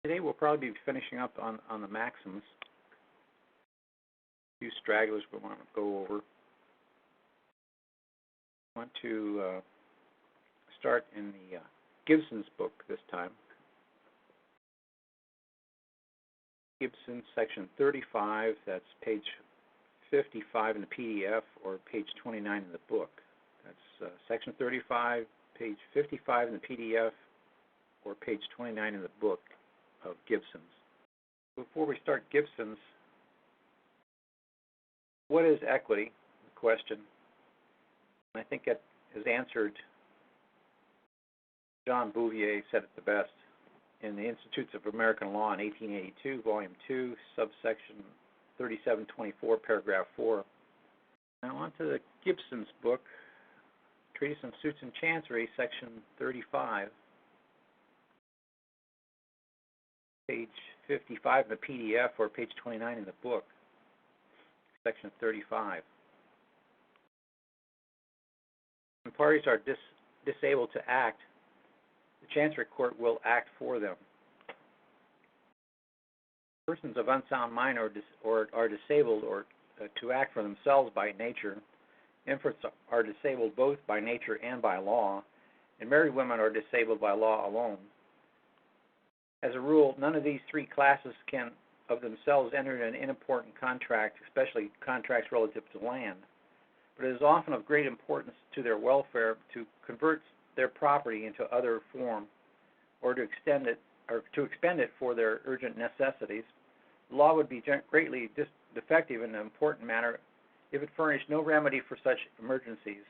Today we'll probably be finishing up on the maxims. A few stragglers we want to go over. I want to start in the Gibson's book this time. Gibson, section 35, that's page 55 in the PDF or page 29 in the book. That's section 35, page 55 in the PDF or page 29 in the book of Gibson's. Before we start Gibson's, what is equity? The question. I think it is answered. John Bouvier said it the best in the Institutes of American Law in 1882, volume 2, subsection 3724, paragraph 4. Now on to the Gibson's book, Treatise on Suits and Chancery, section 35, page 55 in the PDF or page 29 in the book, section 35. When parties are disabled to act, the Chancery Court will act for them. Persons of unsound mind or are disabled or to act for themselves by nature. Infants are disabled both by nature and by law, and married women are disabled by law alone. As a rule, none of these three classes can of themselves enter an unimportant contract, especially contracts relative to land. But it is often of great importance to their welfare to convert their property into other form, or to expend it for their urgent necessities. The law would be greatly defective in an important matter if it furnished no remedy for such emergencies.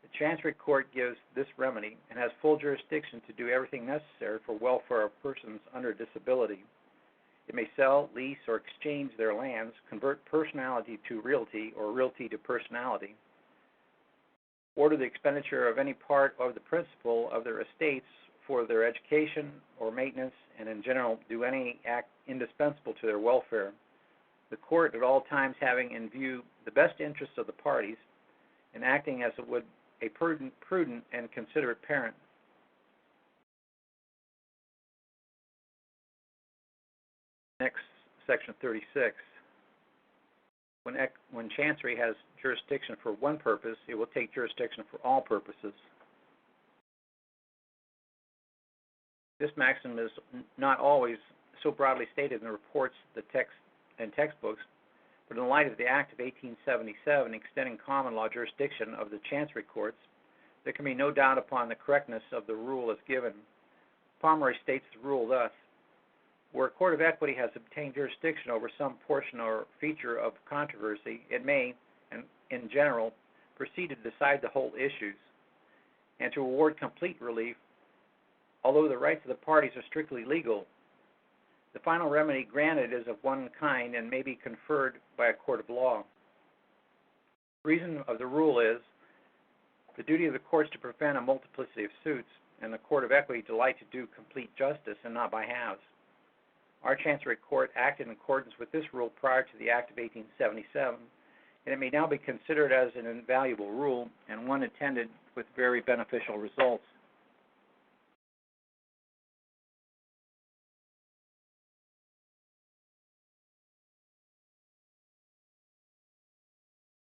The Chancery Court gives this remedy and has full jurisdiction to do everything necessary for welfare of persons under disability. It may sell, lease, or exchange their lands, convert personality to realty or realty to personality, order the expenditure of any part of the principal of their estates for their education or maintenance, and in general do any act indispensable to their welfare. The court at all times having in view the best interests of the parties and acting as it would a prudent and considerate parent. Next, section 36. When Chancery has jurisdiction for one purpose, it will take jurisdiction for all purposes. This maxim is not always so broadly stated in the reports, the text, and textbooks, but in the light of the Act of 1877 extending common law jurisdiction of the Chancery Courts, there can be no doubt upon the correctness of the rule as given. Pomeroy states the rule thus: where a court of equity has obtained jurisdiction over some portion or feature of controversy, it may, and in general, proceed to decide the whole issues, and to award complete relief, although the rights of the parties are strictly legal. The final remedy granted is of one kind and may be conferred by a court of law. The reason of the rule is the duty of the courts to prevent a multiplicity of suits, and the court of equity delight to do complete justice and not by halves. Our Chancery Court acted in accordance with this rule prior to the Act of 1877, and it may now be considered as an invaluable rule and one attended with very beneficial results.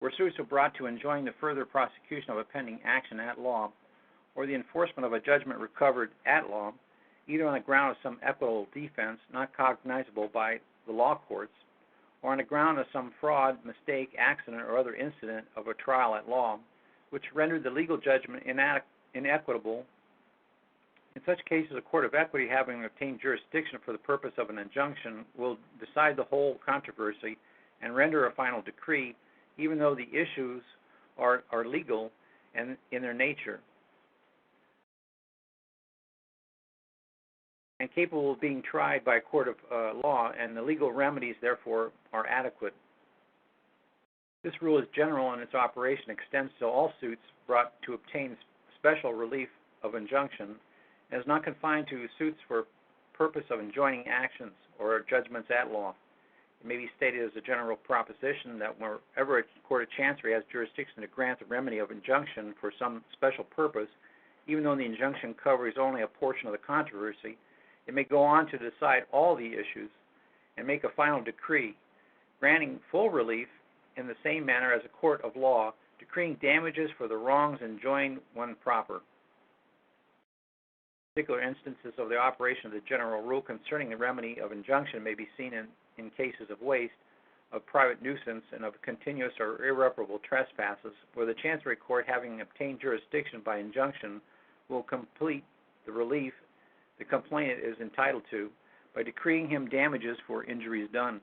Where suits are brought to enjoin the further prosecution of a pending action at law, or the enforcement of a judgment recovered at law, either on the ground of some equitable defense not cognizable by the law courts, or on the ground of some fraud, mistake, accident, or other incident of a trial at law, which rendered the legal judgment inequitable. In such cases, a court of equity, having obtained jurisdiction for the purpose of an injunction, will decide the whole controversy and render a final decree, even though the issues are legal and in their nature, and capable of being tried by a court of law, and the legal remedies, therefore, are adequate. This rule is general in its operation, extends to all suits brought to obtain special relief of injunction, and is not confined to suits for purpose of enjoining actions or judgments at law. It may be stated as a general proposition that wherever a court of chancery has jurisdiction to grant the remedy of injunction for some special purpose, even though the injunction covers only a portion of the controversy, It may go on to decide all the issues and make a final decree, granting full relief in the same manner as a court of law, decreeing damages for the wrongs enjoined when proper. Particular instances of the operation of the general rule concerning the remedy of injunction may be seen in cases of waste, of private nuisance, and of continuous or irreparable trespasses, where the Chancery Court, having obtained jurisdiction by injunction, will complete the relief the complainant is entitled to by decreeing him damages for injuries done.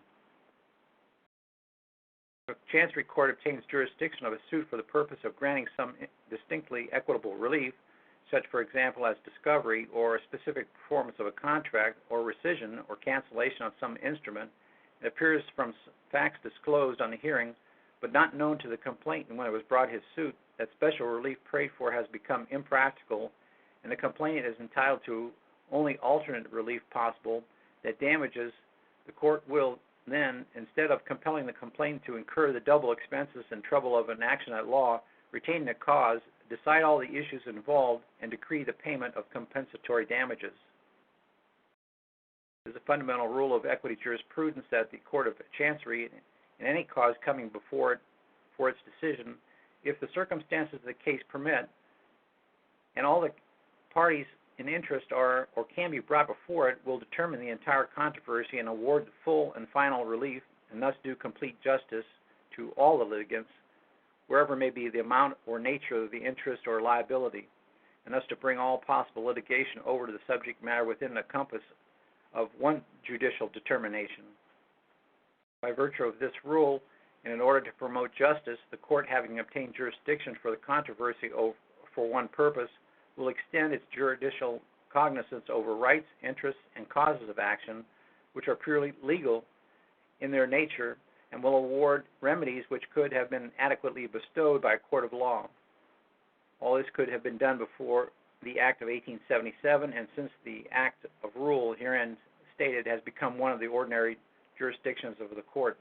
If the Chancery Court obtains jurisdiction of a suit for the purpose of granting some distinctly equitable relief, such, for example, as discovery or a specific performance of a contract or rescission or cancellation of some instrument, it appears from facts disclosed on the hearing, but not known to the complainant when it was brought his suit, that special relief prayed for has become impractical, and the complainant is entitled to only alternate relief possible, that damages, the court will then, instead of compelling the complainant to incur the double expenses and trouble of an action at law, retain the cause, decide all the issues involved, and decree the payment of compensatory damages. It is a fundamental rule of equity jurisprudence that the Court of Chancery, in any cause coming before it for its decision, if the circumstances of the case permit, and all the parties in interest are or can be brought before it, will determine the entire controversy and award the full and final relief, and thus do complete justice to all the litigants, wherever may be the amount or nature of the interest or liability, and thus to bring all possible litigation over to the subject matter within the compass of one judicial determination. By virtue of this rule, and in order to promote justice, the court, having obtained jurisdiction for the controversy for one purpose, will extend its judicial cognizance over rights, interests, and causes of action, which are purely legal in their nature, and will award remedies which could have been adequately bestowed by a court of law. All this could have been done before the Act of 1877, and since the Act of Rule herein stated has become one of the ordinary jurisdictions of the court.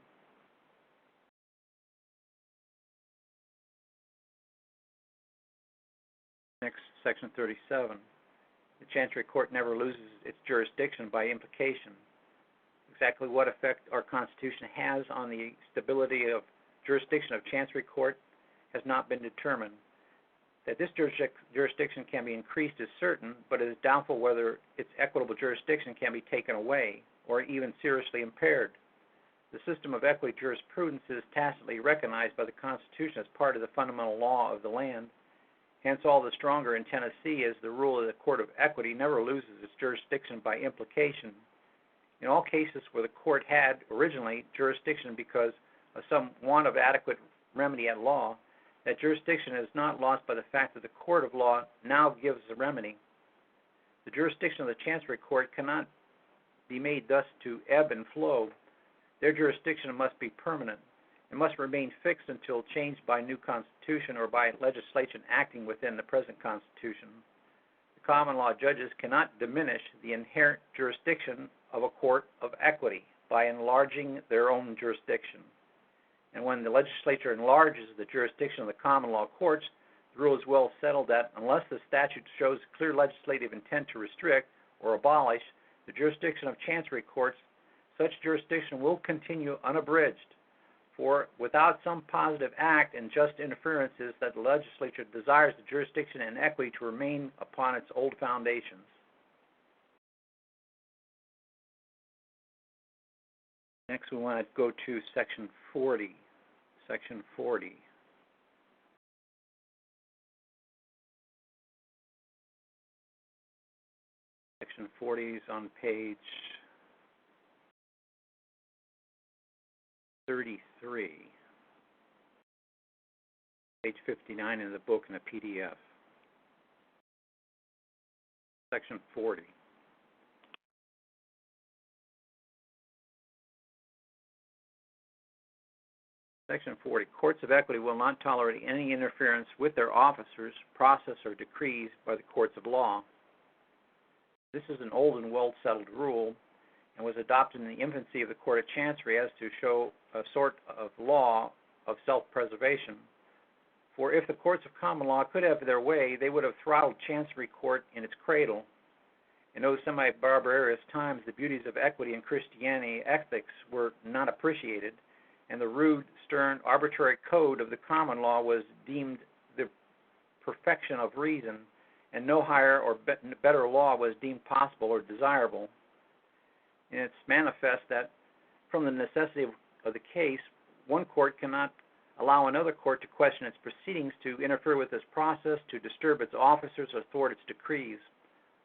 Next, Section 37. The Chancery Court never loses its jurisdiction by implication. Exactly what effect our Constitution has on the stability of jurisdiction of Chancery Court has not been determined. That this jurisdiction can be increased is certain, but it is doubtful whether its equitable jurisdiction can be taken away or even seriously impaired. The system of equity jurisprudence is tacitly recognized by the Constitution as part of the fundamental law of the land. Hence, all the stronger in Tennessee is the rule of the Court of Equity never loses its jurisdiction by implication. In all cases where the court had originally jurisdiction because of some want of adequate remedy at law, that jurisdiction is not lost by the fact that the court of law now gives the remedy. The jurisdiction of the Chancery Court cannot be made thus to ebb and flow. Their jurisdiction must be permanent. It must remain fixed until changed by new Constitution or by legislation acting within the present Constitution. The common law judges cannot diminish the inherent jurisdiction of a court of equity by enlarging their own jurisdiction. And when the legislature enlarges the jurisdiction of the common law courts, the rule is well settled that unless the statute shows clear legislative intent to restrict or abolish the jurisdiction of Chancery courts, such jurisdiction will continue unabridged. For without some positive act and just interference is that the legislature desires the jurisdiction and equity to remain upon its old foundations. Next, we want to go to Section 40. Section 40. Section 40 is on page 33. Page 59 in the book in the PDF. Section 40. Section 40. Courts of equity will not tolerate any interference with their officers, process, or decrees by the courts of law. This is an old and well-settled rule and was adopted in the infancy of the Court of Chancery as to show a sort of law of self-preservation. For if the courts of common law could have their way, they would have throttled Chancery Court in its cradle, In those semi-barbarous times, the beauties of equity and Christianity ethics were not appreciated, and the rude, stern, arbitrary code of the common law was deemed the perfection of reason, and no higher or better law was deemed possible or desirable. And it's manifest that from the necessity of the case, one court cannot allow another court to question its proceedings, to interfere with its process, to disturb its officers, or thwart its decrees.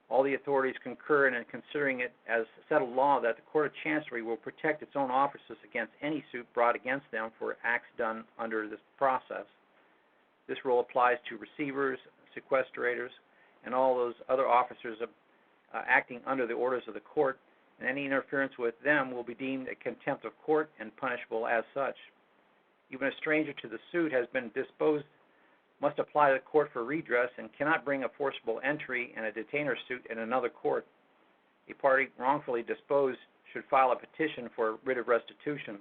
All the authorities concur in considering it as settled law that the Court of Chancery will protect its own officers against any suit brought against them for acts done under this process. This rule applies to receivers, sequestrators, and all those other officers acting under the orders of the court, and any interference with them will be deemed a contempt of court and punishable as such. Even a stranger to the suit has been disposed must apply to the court for redress and cannot bring a forcible entry and a detainer suit in another court. A party wrongfully disposed should file a petition for writ of restitution.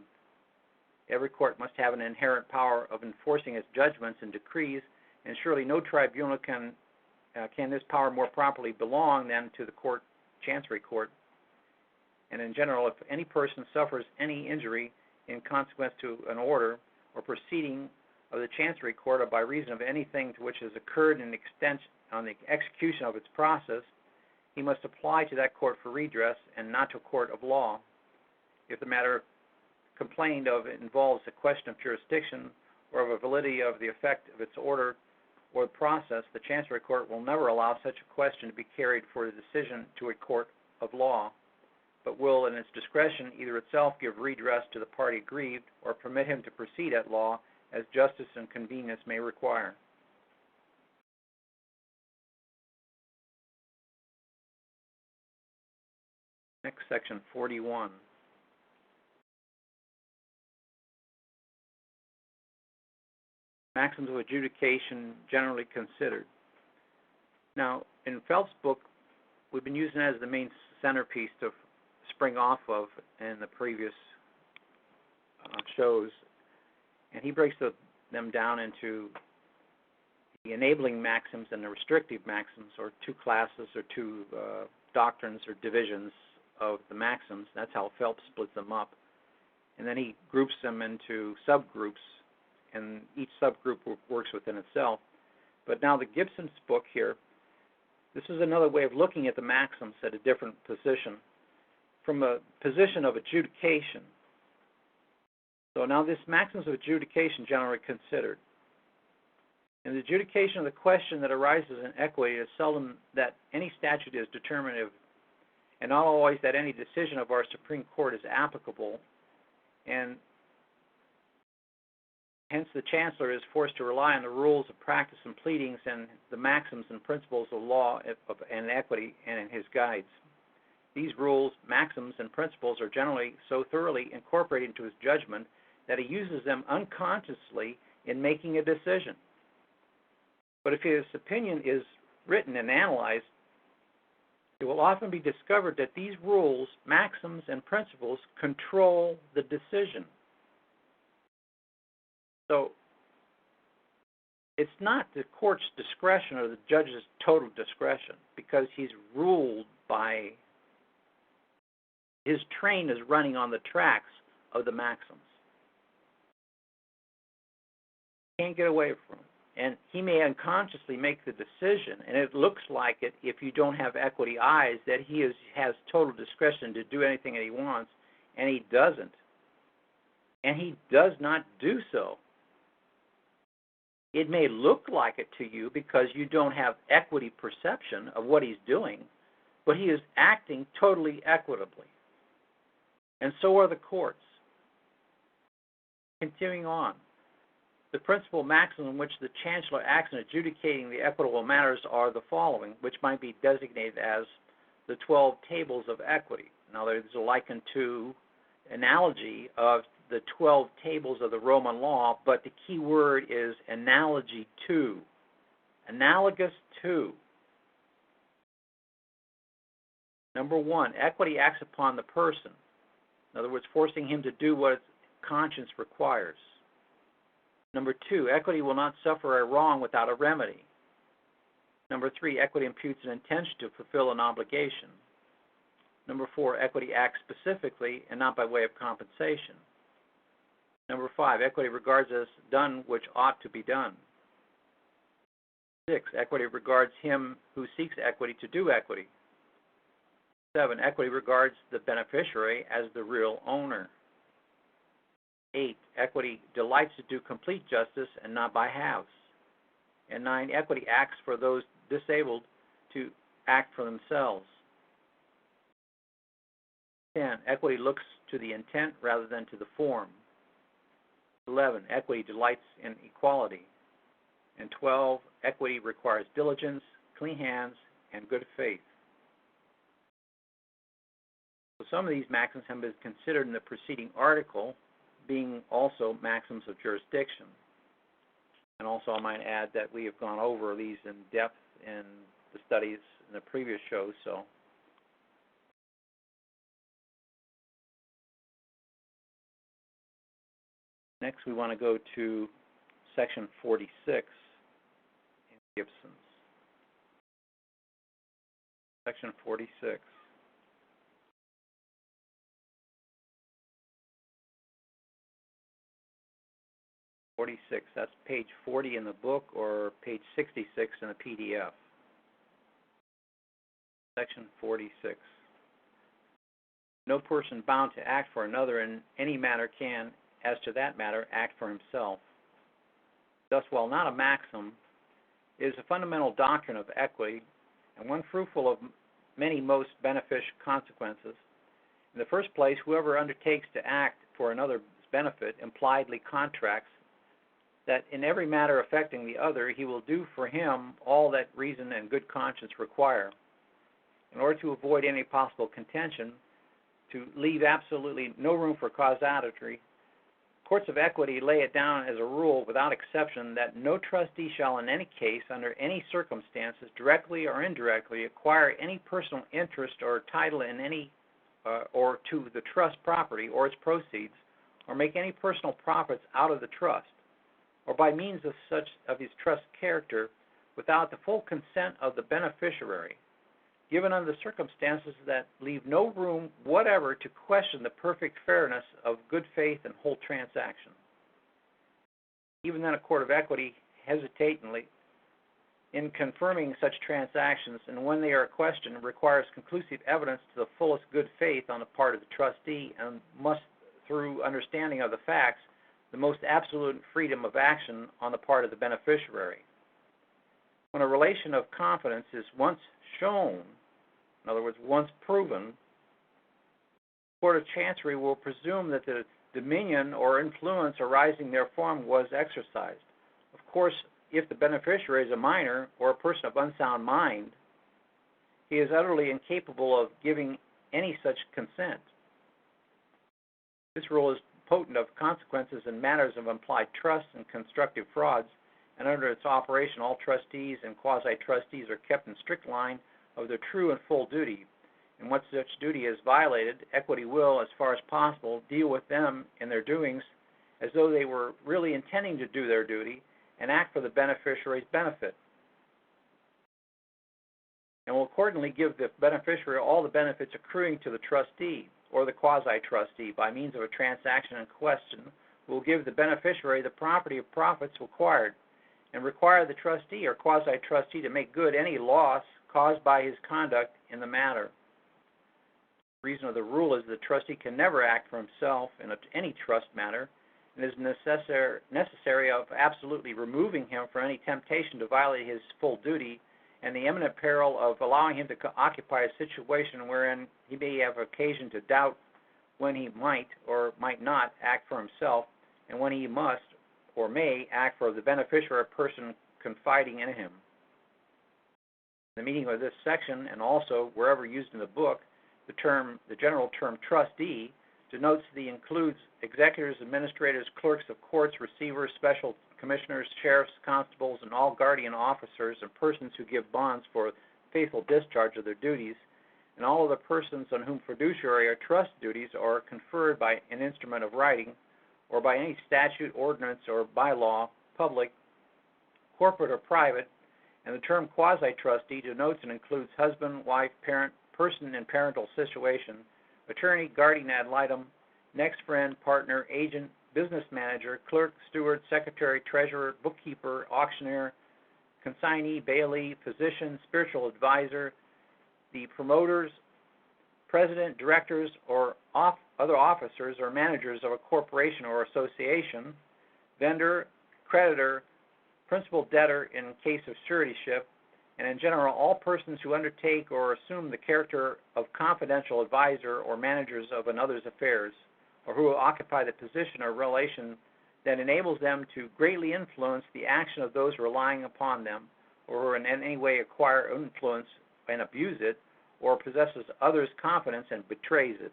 Every court must have an inherent power of enforcing its judgments and decrees, and surely no tribunal can this power more properly belong than to the Chancery Court. And in general, if any person suffers any injury in consequence to an order or proceeding of the Chancery Court, or by reason of anything to which has occurred in on the execution of its process, he must apply to that court for redress and not to a court of law. If the matter complained of involves a question of jurisdiction or of a validity of the effect of its order or the process, the Chancery Court will never allow such a question to be carried for a decision to a court of law, but will, in its discretion, either itself give redress to the party aggrieved or permit him to proceed at law as justice and convenience may require. Next, section 41. Maxims of adjudication generally considered. Now, in Phelps' book, we've been using it as the main centerpiece to spring off of in the previous shows. And he breaks them down into the enabling maxims and the restrictive maxims, or two classes or two doctrines or divisions of the maxims. That's how Phelps splits them up. And then he groups them into subgroups, and each subgroup works within itself. But now the Gibson's book here, this is another way of looking at the maxims at a different position, from a position of adjudication. So now this maxims of adjudication generally considered. In the adjudication of the question that arises in equity, it is seldom that any statute is determinative, and not always that any decision of our Supreme Court is applicable, and hence the Chancellor is forced to rely on the rules of practice and pleadings and the maxims and principles of law and equity and in his guides. These rules, maxims, and principles are generally so thoroughly incorporated into his judgment that he uses them unconsciously in making a decision. But if his opinion is written and analyzed, it will often be discovered that these rules, maxims, and principles control the decision. So it's not the court's discretion or the judge's total discretion, because he's ruled by, his train is running on the tracks of the maxims. Can't get away from it. And he may unconsciously make the decision, and it looks like it if you don't have equity eyes, that he has total discretion to do anything that he wants, and he doesn't. And he does not do so. It may look like it to you because you don't have equity perception of what he's doing, but he is acting totally equitably. And so are the courts. Continuing on. The principal maxim in which the Chancellor acts in adjudicating the equitable matters are the following, which might be designated as the 12 tables of equity. Now, there's a likened to analogy of the 12 tables of the Roman law, but the key word is analogy to. Analogous to. Number one, equity acts upon the person. In other words, forcing him to do what his conscience requires. Number two, equity will not suffer a wrong without a remedy. Number three, equity imputes an intention to fulfill an obligation. Number 4, equity acts specifically and not by way of compensation. Number 5, equity regards as done which ought to be done. 6, equity regards him who seeks equity to do equity. 7, equity regards the beneficiary as the real owner. 8, equity delights to do complete justice and not by halves. And 9, equity acts for those disabled to act for themselves. 10, equity looks to the intent rather than to the form. 11, equity delights in equality. And 12, equity requires diligence, clean hands, and good faith. So some of these maxims have been considered in the preceding article, being also maxims of jurisdiction. And also I might add that we have gone over these in depth in the studies in the previous shows, so next we want to go to section 46 in Gibson's. Section 46. That's page 40 in the book or page 66 in the PDF. Section 46. No person bound to act for another in any manner can, as to that matter, act for himself. Thus, while not a maxim, it is a fundamental doctrine of equity, and one fruitful of many most beneficial consequences. In the first place, whoever undertakes to act for another's benefit impliedly contracts that in every matter affecting the other, he will do for him all that reason and good conscience require. In order to avoid any possible contention, to leave absolutely no room for causality, courts of equity lay it down as a rule without exception that no trustee shall in any case, under any circumstances, directly or indirectly, acquire any personal interest or title in any or to the trust property or its proceeds, or make any personal profits out of the trust, or by means of such of his trust character, without the full consent of the beneficiary, given under the circumstances that leave no room whatever to question the perfect fairness of good faith and whole transaction. Even then, a court of equity hesitatingly in confirming such transactions, and when they are questioned, requires conclusive evidence to the fullest good faith on the part of the trustee, and must, through understanding of the facts, the most absolute freedom of action on the part of the beneficiary. When a relation of confidence is once shown, in other words, once proven, the Court of Chancery will presume that the dominion or influence arising therefrom was exercised. Of course, if the beneficiary is a minor or a person of unsound mind, he is utterly incapable of giving any such consent. This rule is potent of consequences in matters of implied trust and constructive frauds, and under its operation all trustees and quasi-trustees are kept in strict line of their true and full duty. And once such duty is violated, equity will, as far as possible, deal with them in their doings as though they were really intending to do their duty and act for the beneficiary's benefit, and will accordingly give the beneficiary all the benefits accruing to the trustee or the quasi-trustee by means of a transaction in question, will give the beneficiary the property of profits acquired, and require the trustee or quasi-trustee to make good any loss caused by his conduct in the matter. The reason of the rule is the trustee can never act for himself in any trust matter, and is necessary of absolutely removing him from any temptation to violate his full duty, and the imminent peril of allowing him to occupy a situation wherein he may have occasion to doubt when he might or might not act for himself, and when he must or may act for the beneficiary or person confiding in him. The meaning of this section, and also wherever used in the book, the general term trustee denotes includes executors, administrators, clerks of courts, receivers, special commissioners, sheriffs, constables, and all guardian officers and persons who give bonds for faithful discharge of their duties, and all other persons on whom fiduciary or trust duties are conferred by an instrument of writing or by any statute, ordinance, or bylaw, public, corporate, or private. And the term quasi-trustee denotes and includes husband, wife, parent, person in parental situation, attorney, guardian ad litem, next friend, partner, agent, business manager, clerk, steward, secretary, treasurer, bookkeeper, auctioneer, consignee, bailee, physician, spiritual advisor, the promoters, president, directors, or other officers or managers of a corporation or association, vendor, creditor, principal debtor in case of suretyship, and in general all persons who undertake or assume the character of confidential advisor or managers of another's affairs, or who occupy the position or relation that enables them to greatly influence the action of those relying upon them, or who in any way acquire influence and abuse it, or possesses others' confidence and betrays it.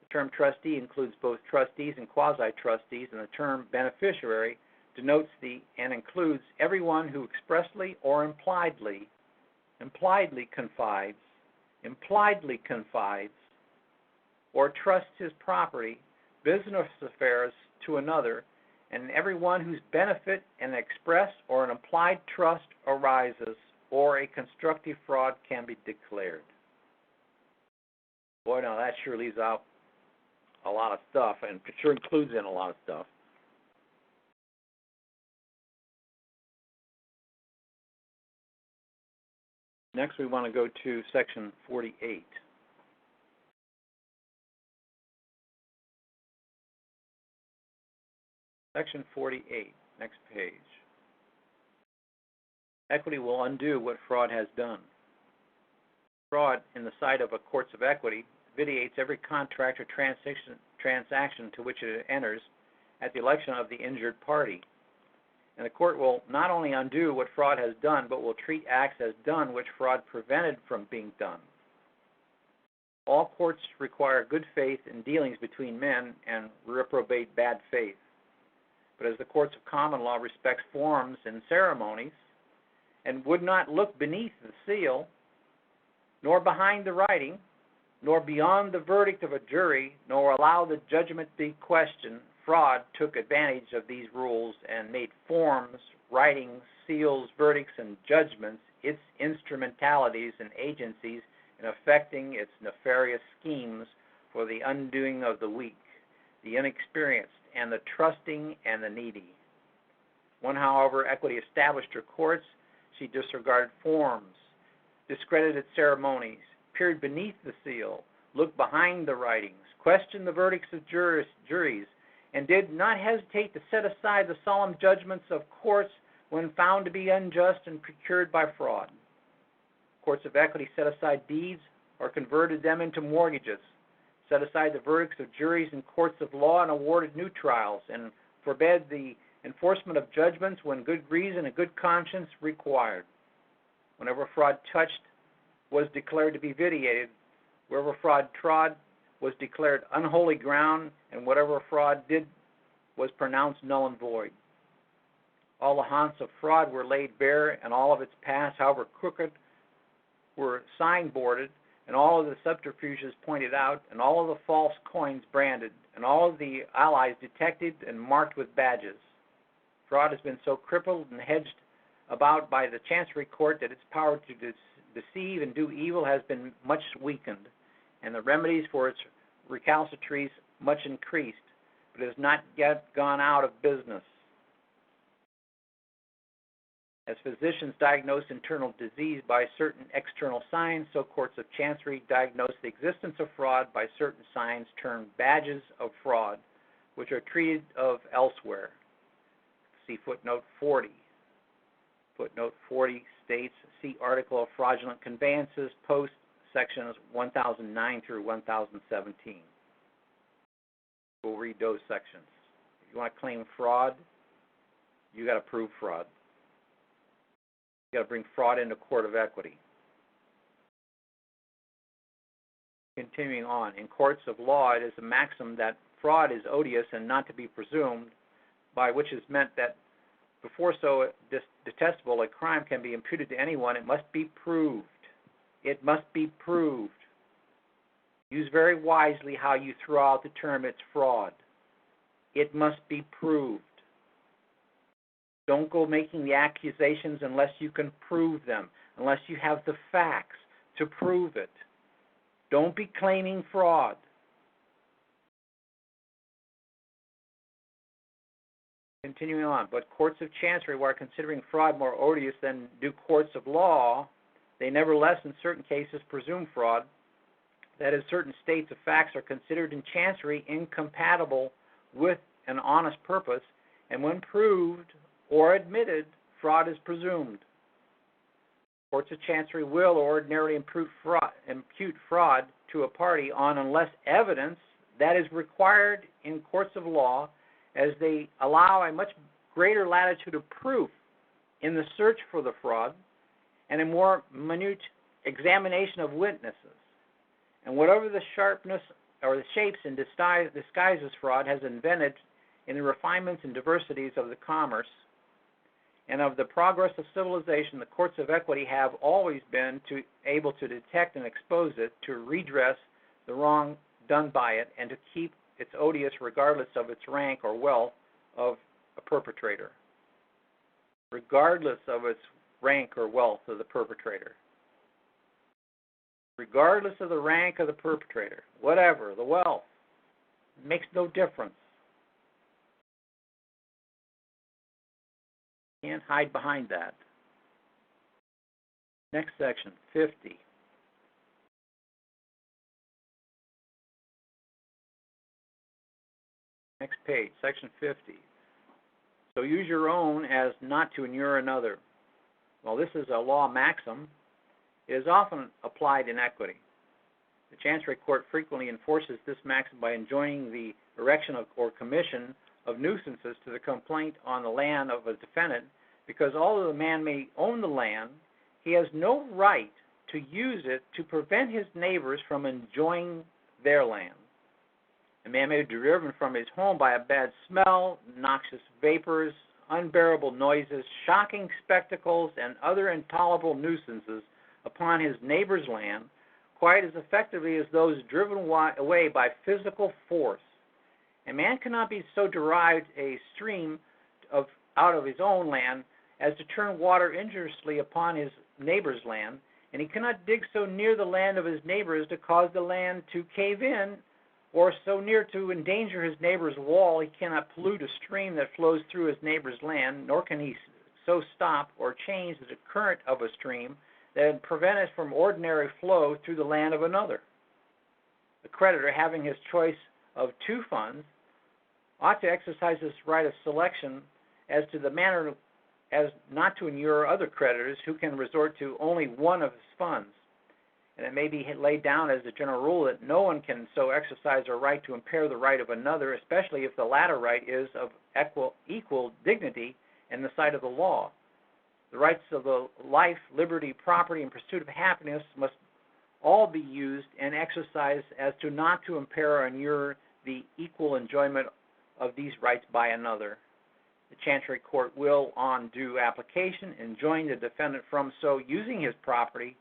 The term trustee includes both trustees and quasi-trustees, and the term beneficiary denotes and includes everyone who expressly or impliedly confides, or trusts his property, business affairs to another, and everyone whose benefit an express or an implied trust arises, or a constructive fraud can be declared. Boy, now that sure leaves out a lot of stuff, and it sure includes in a lot of stuff. Next, we want to go to Section 48. Section 48, next page. Equity will undo what fraud has done. Fraud, in the sight of a courts of equity, vitiates every contract or transaction to which it enters at the election of the injured party. And the court will not only undo what fraud has done, but will treat acts as done which fraud prevented from being done. All courts require good faith in dealings between men and reprobate bad faith. But as the courts of common law respect forms and ceremonies, and would not look beneath the seal, nor behind the writing, nor beyond the verdict of a jury, nor allow the judgment be questioned, fraud took advantage of these rules and made forms, writings, seals, verdicts, and judgments its instrumentalities and agencies in effecting its nefarious schemes for the undoing of the weak, the inexperienced, and the trusting and the needy. When, however, equity established her courts, she disregarded forms, discredited ceremonies, peered beneath the seal, looked behind the writings, questioned the verdicts of juries, and did not hesitate to set aside the solemn judgments of courts when found to be unjust and procured by fraud. Courts of equity set aside deeds or converted them into mortgages, set aside the verdicts of juries and courts of law and awarded new trials, and forbade the enforcement of judgments when good reason and good conscience required. Whenever fraud touched was declared to be vitiated, wherever fraud trod was declared unholy ground, and whatever fraud did was pronounced null and void. All the haunts of fraud were laid bare, and all of its paths, however crooked, were signboarded, and all of the subterfuges pointed out, and all of the false coins branded, and all of the allies detected and marked with badges. Fraud has been so crippled and hedged about by the Chancery Court that its power to deceive and do evil has been much weakened, and the remedies for its recalcitrance much increased, but it has not yet gone out of business. As physicians diagnose internal disease by certain external signs, so courts of chancery diagnose the existence of fraud by certain signs termed badges of fraud, which are treated of elsewhere. See footnote 40. Footnote 40 states, see article of fraudulent conveyances, post sections 1009 through 1017. We'll read those sections. If you want to claim fraud, you got to prove fraud. You got to bring fraud into court of equity. Continuing on, in courts of law, it is a maxim that fraud is odious and not to be presumed, by which is meant that before so detestable a crime can be imputed to anyone, it must be proved. It must be proved. Use very wisely how you throw out the term it's fraud. It must be proved. Don't go making the accusations unless you can prove them, unless you have the facts. to prove it. Don't be claiming fraud. Continuing on, but courts of chancery, while considering fraud more odious than do courts of law, they nevertheless in certain cases presume fraud. That is, certain states of facts are considered in chancery incompatible with an honest purpose, and when proved or admitted, fraud is presumed. Courts of chancery will ordinarily impute fraud to a party on unless evidence that is required in courts of law, as they allow a much greater latitude of proof in the search for the fraud and a more minute examination of witnesses. And whatever the sharpness or the shapes and disguises fraud has invented in the refinements and diversities of the commerce and of the progress of civilization, the courts of equity have always been able to detect and expose it, to redress the wrong done by it, and to keep its odious regardless of its rank or wealth of a perpetrator. Regardless of its rank or wealth of the perpetrator. Regardless of the rank of the perpetrator, whatever, the wealth, it makes no difference. Can't hide behind that. Next section, 50. Next page, section 50. So use your own as not to inure another. Well, this is a law maxim. It is often applied in equity. The Chancery Court frequently enforces this maxim by enjoining the erection or commission of nuisances to the complaint on the land of a defendant, because although the man may own the land, he has no right to use it to prevent his neighbors from enjoying their land. A man may be driven from his home by a bad smell, noxious vapors, unbearable noises, shocking spectacles, and other intolerable nuisances upon his neighbor's land, quite as effectively as those driven away by physical force. A man cannot be so derived a stream out of his own land as to turn water injuriously upon his neighbor's land, and he cannot dig so near the land of his neighbor as to cause the land to cave in, or so near to endanger his neighbor's wall he cannot pollute a stream that flows through his neighbor's land, nor can he so stop or change the current of a stream that prevent it from ordinary flow through the land of another. The creditor, having his choice of two funds, ought to exercise this right of selection as to the manner as not to inure other creditors who can resort to only one of his funds. And it may be laid down as a general rule that no one can so exercise a right to impair the right of another, especially if the latter right is of equal dignity in the sight of the law. The rights of the life, liberty, property, and pursuit of happiness must all be used and exercised as to not to impair or inure the equal enjoyment of these rights by another. The Chancery Court will, on due application, enjoin the defendant from so using his property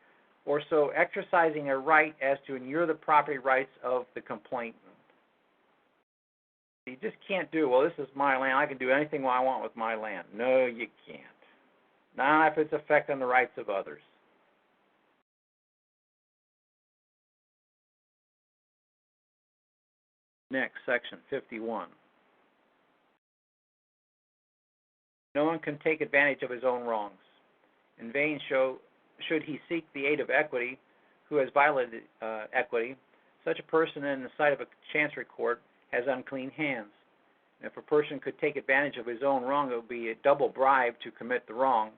or so exercising a right as to inure the property rights of the complainant. You just can't do, well, this is my land, I can do anything I want with my land. No, you can't. Not if it's affecting the rights of others. Next, section 51. No one can take advantage of his own wrongs. In vain should he seek the aid of equity, who has violated equity. Such a person in the sight of a chancery court has unclean hands. And if a person could take advantage of his own wrong, it would be a double bribe to commit the wrong.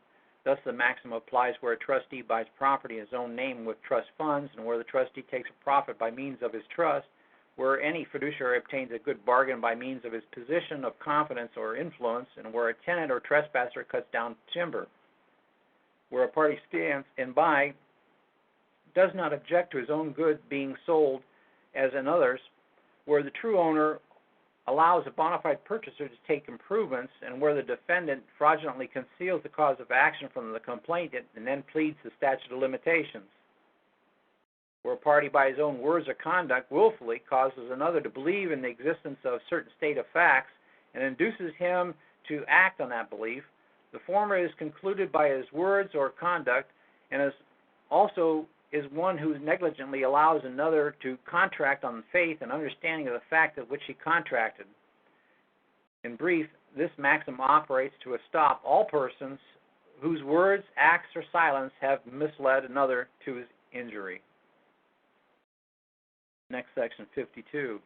Thus, the maxim applies where a trustee buys property in his own name with trust funds, and where the trustee takes a profit by means of his trust, where any fiduciary obtains a good bargain by means of his position of confidence or influence, and where a tenant or trespasser cuts down timber, where a party stands and by does not object to his own good being sold as another's, where the true owner allows a bona fide purchaser to take improvements, and where the defendant fraudulently conceals the cause of action from the complainant and then pleads the statute of limitations, where a party by his own words or conduct willfully causes another to believe in the existence of a certain state of facts and induces him to act on that belief. The former is concluded by his words or conduct, and is also is one who negligently allows another to contract on the faith and understanding of the fact at which he contracted. In brief, this maxim operates to stop all persons whose words, acts, or silence have misled another to his injury. Next section, 52.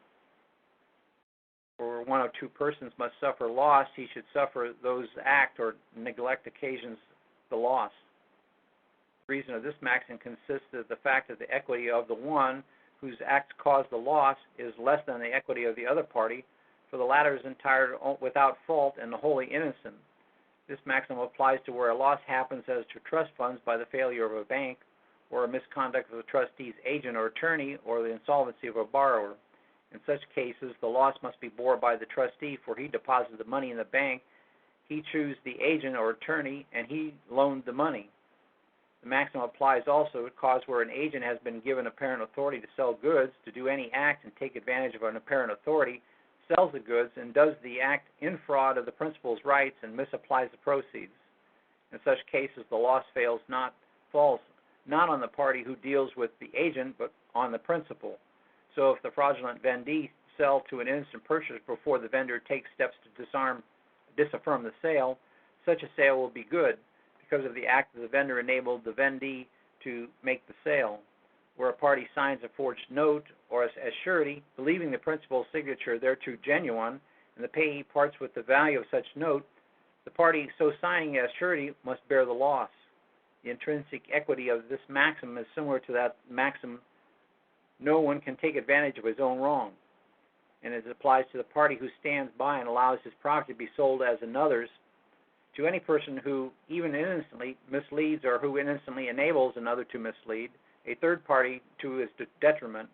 For one or two persons must suffer loss, he should suffer those act or neglect occasions the loss. The reason of this maxim consists of the fact that the equity of the one whose acts cause the loss is less than the equity of the other party, for the latter is entire without fault and wholly innocent. This maxim applies to where a loss happens as to trust funds by the failure of a bank, or a misconduct of the trustee's agent or attorney, or the insolvency of a borrower. In such cases, the loss must be borne by the trustee, for he deposited the money in the bank, he chose the agent or attorney, and he loaned the money. The maxim applies also to cause where an agent has been given apparent authority to sell goods, to do any act and take advantage of an apparent authority, sells the goods, and does the act in fraud of the principal's rights and misapplies the proceeds. In such cases, the loss falls not on the party who deals with the agent, but on the principal. So if the fraudulent vendee sell to an innocent purchaser before the vendor takes steps to disaffirm the sale, such a sale will be good, because of the act of the vendor enabled the vendee to make the sale. Where a party signs a forged note or as surety, believing the principal's signature thereto genuine, and the payee parts with the value of such note, the party so signing as surety must bear the loss. The intrinsic equity of this maxim is similar to that maxim, no one can take advantage of his own wrong, and it applies to the party who stands by and allows his property to be sold as another's. To any person who even innocently misleads or who innocently enables another to mislead, a third party to his detriment,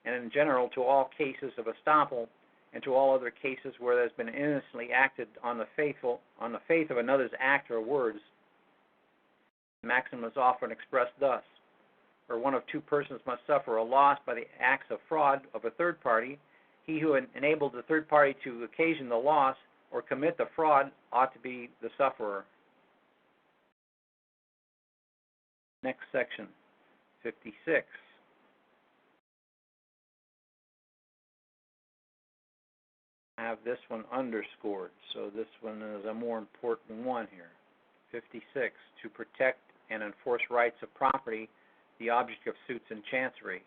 and in general to all cases of estoppel and to all other cases where there has been innocently acted on the faith of another's act or words. The maxim is often expressed thus: where one of two persons must suffer a loss by the acts of fraud of a third party, he who enabled the third party to occasion the loss or commit the fraud ought to be the sufferer. Next section, 56. I have this one underscored, so this one is a more important one here. 56, to protect and enforce rights of property, the object of suits in chancery.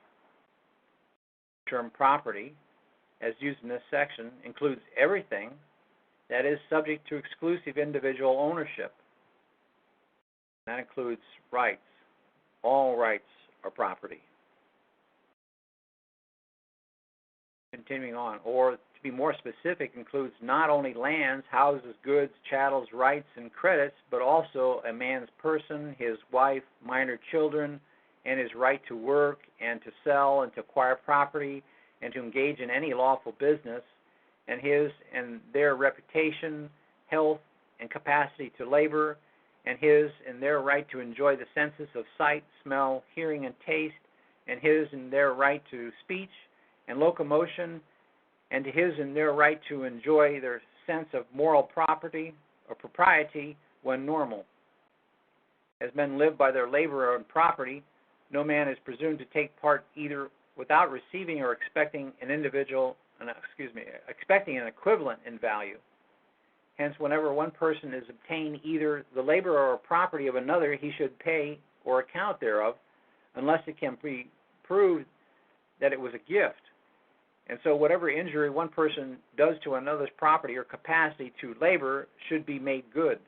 The term property, as used in this section, includes everything that is subject to exclusive individual ownership. That includes rights. All rights are property. Continuing on, or to be more specific, includes not only lands, houses, goods, chattels, rights, and credits, but also a man's person, his wife, minor children, and his right to work and to sell and to acquire property and to engage in any lawful business, and his and their reputation, health, and capacity to labor, and his and their right to enjoy the senses of sight, smell, hearing, and taste, and his and their right to speech and locomotion, and to his and their right to enjoy their sense of moral property or propriety when normal. As men live by their labor and property, no man is presumed to take part either without receiving or expecting expecting an equivalent in value. Hence, whenever one person is obtained either the labor or property of another, he should pay or account thereof, unless it can be proved that it was a gift. And so whatever injury one person does to another's property or capacity to labor should be made good.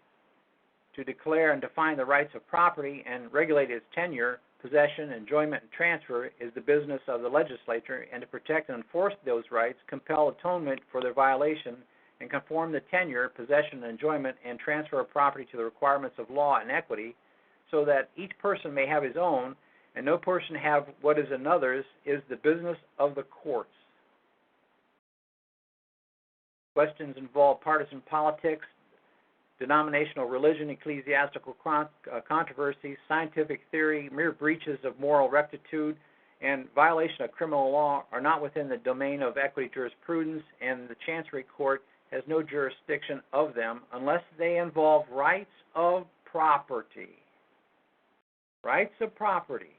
To declare and define the rights of property and regulate its tenure, possession, enjoyment, and transfer is the business of the legislature, and to protect and enforce those rights, compel atonement for their violation, and conform the tenure, possession, enjoyment, and transfer of property to the requirements of law and equity, so that each person may have his own, and no person have what is another's, is the business of the courts. Questions involve partisan politics, denominational religion, ecclesiastical controversies, scientific theory, mere breaches of moral rectitude, and violation of criminal law are not within the domain of equity jurisprudence, and the Chancery Court has no jurisdiction of them unless they involve rights of property. Rights of property.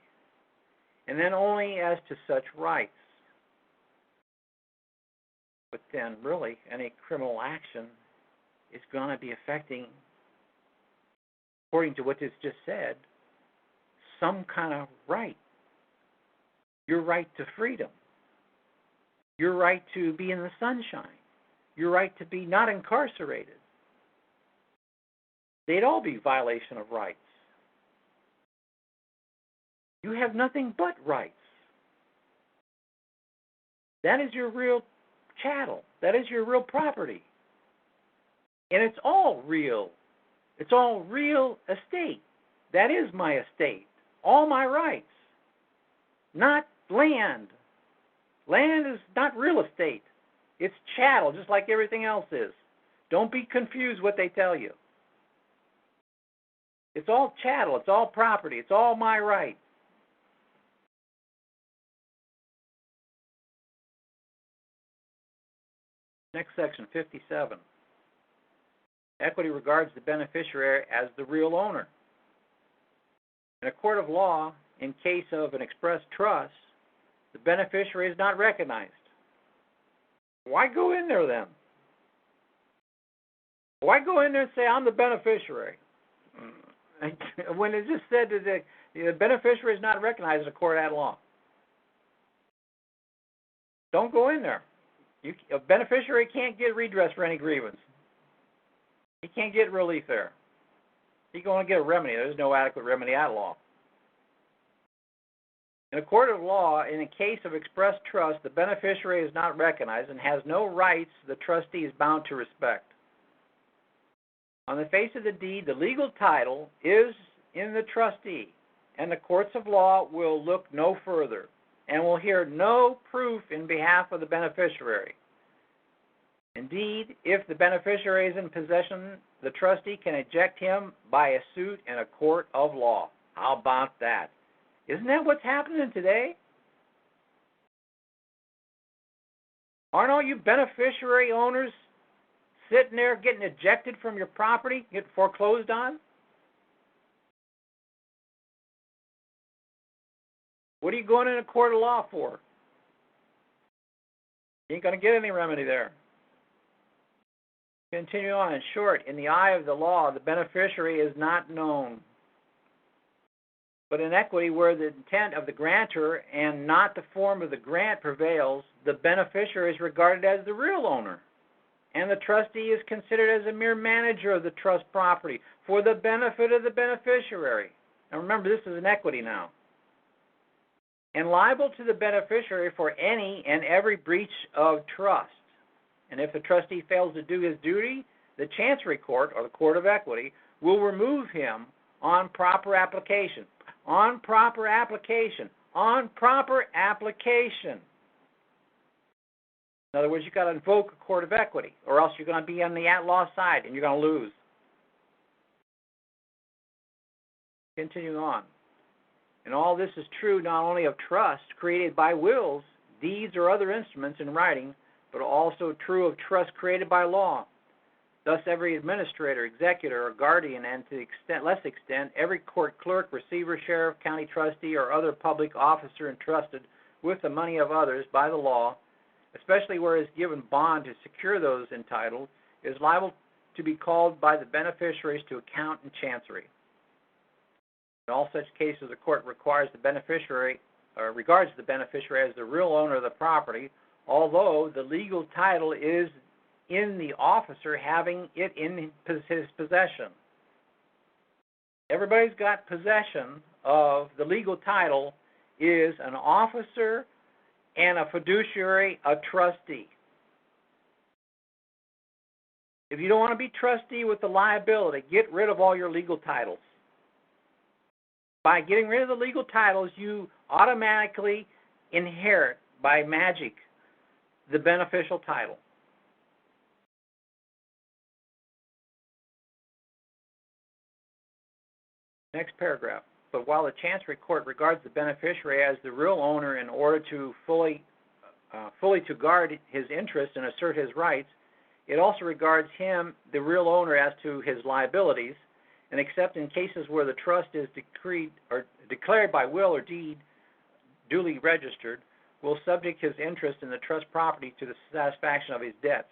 and then only as to such rights. But then, really, any criminal action is going to be affecting, according to what this just said, some kind of right. Your right to freedom. Your right to be in the sunshine. Your right to be not incarcerated. They'd all be violation of rights. You have nothing but rights. That is your real chattel. That is your real property. And it's all real. It's all real estate. That is my estate. All my rights. Not land. Land is not real estate. It's chattel, just like everything else is. Don't be confused what they tell you. It's all chattel. It's all property. It's all my right. Next section, 57. Equity regards the beneficiary as the real owner. In a court of law, in case of an express trust, the beneficiary is not recognized. Why go in there then? Why go in there and say, I'm the beneficiary? When it just said that the beneficiary is not recognized in a court at law. Don't go in there. A beneficiary can't get redress for any grievance. He can't get relief there. He's going to get a remedy. There's no adequate remedy at law. In a court of law, in a case of express trust, the beneficiary is not recognized and has no rights the trustee is bound to respect. On the face of the deed, the legal title is in the trustee, and the courts of law will look no further and will hear no proof in behalf of the beneficiary. Indeed, if the beneficiary is in possession, the trustee can eject him by a suit in a court of law. How about that? Isn't that what's happening today? Aren't all you beneficiary owners sitting there getting ejected from your property, getting foreclosed on? What are you going in a court of law for? You ain't going to get any remedy there. Continue on. In short, in the eye of the law, the beneficiary is not known. But in equity, where the intent of the grantor and not the form of the grant prevails, the beneficiary is regarded as the real owner, and the trustee is considered as a mere manager of the trust property for the benefit of the beneficiary. Now remember, this is an equity now. And liable to the beneficiary for any and every breach of trust. And if the trustee fails to do his duty, the Chancery Court, or the Court of Equity, will remove him on proper application. On proper application. On proper application. In other words, you've got to invoke a court of equity, or else you're going to be on the at-law side, and you're going to lose. Continue on. And all this is true not only of trusts created by wills, deeds, or other instruments in writing, but also true of trusts created by law. Thus, every administrator, executor, or guardian, and to the less extent, every court clerk, receiver, sheriff, county trustee, or other public officer entrusted with the money of others by the law, especially where it is given bond to secure those entitled, is liable to be called by the beneficiaries to account in chancery. In all such cases, the court regards the beneficiary as the real owner of the property, although the legal title is in the officer having it in his possession. Everybody's got possession of the legal title is an officer and a fiduciary, a trustee. If you don't want to be trustee with the liability, get rid of all your legal titles. By getting rid of the legal titles, you automatically inherit, by magic, the beneficial title. Next paragraph. But while the Chancery Court regards the beneficiary as the real owner in order to fully to guard his interests and assert his rights, it also regards him, the real owner, as to his liabilities, and except in cases where the trust is decreed or declared by will or deed, duly registered, will subject his interest in the trust property to the satisfaction of his debts,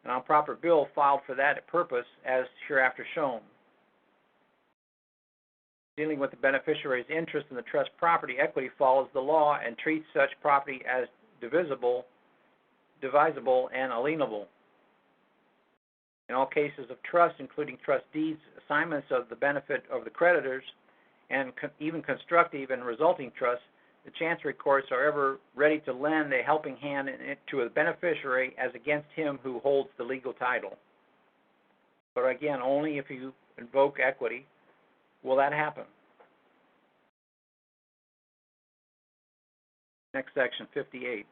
and on proper bill filed for that purpose as hereafter shown. Dealing with the beneficiary's interest in the trust property, equity follows the law and treats such property as divisible, and alienable. In all cases of trust, including trust deeds, assignments of the benefit of the creditors, and even constructive and resulting trusts, the chancery courts are ever ready to lend a helping hand to a beneficiary as against him who holds the legal title. But again, only if you invoke equity will that happen. Next section, 58.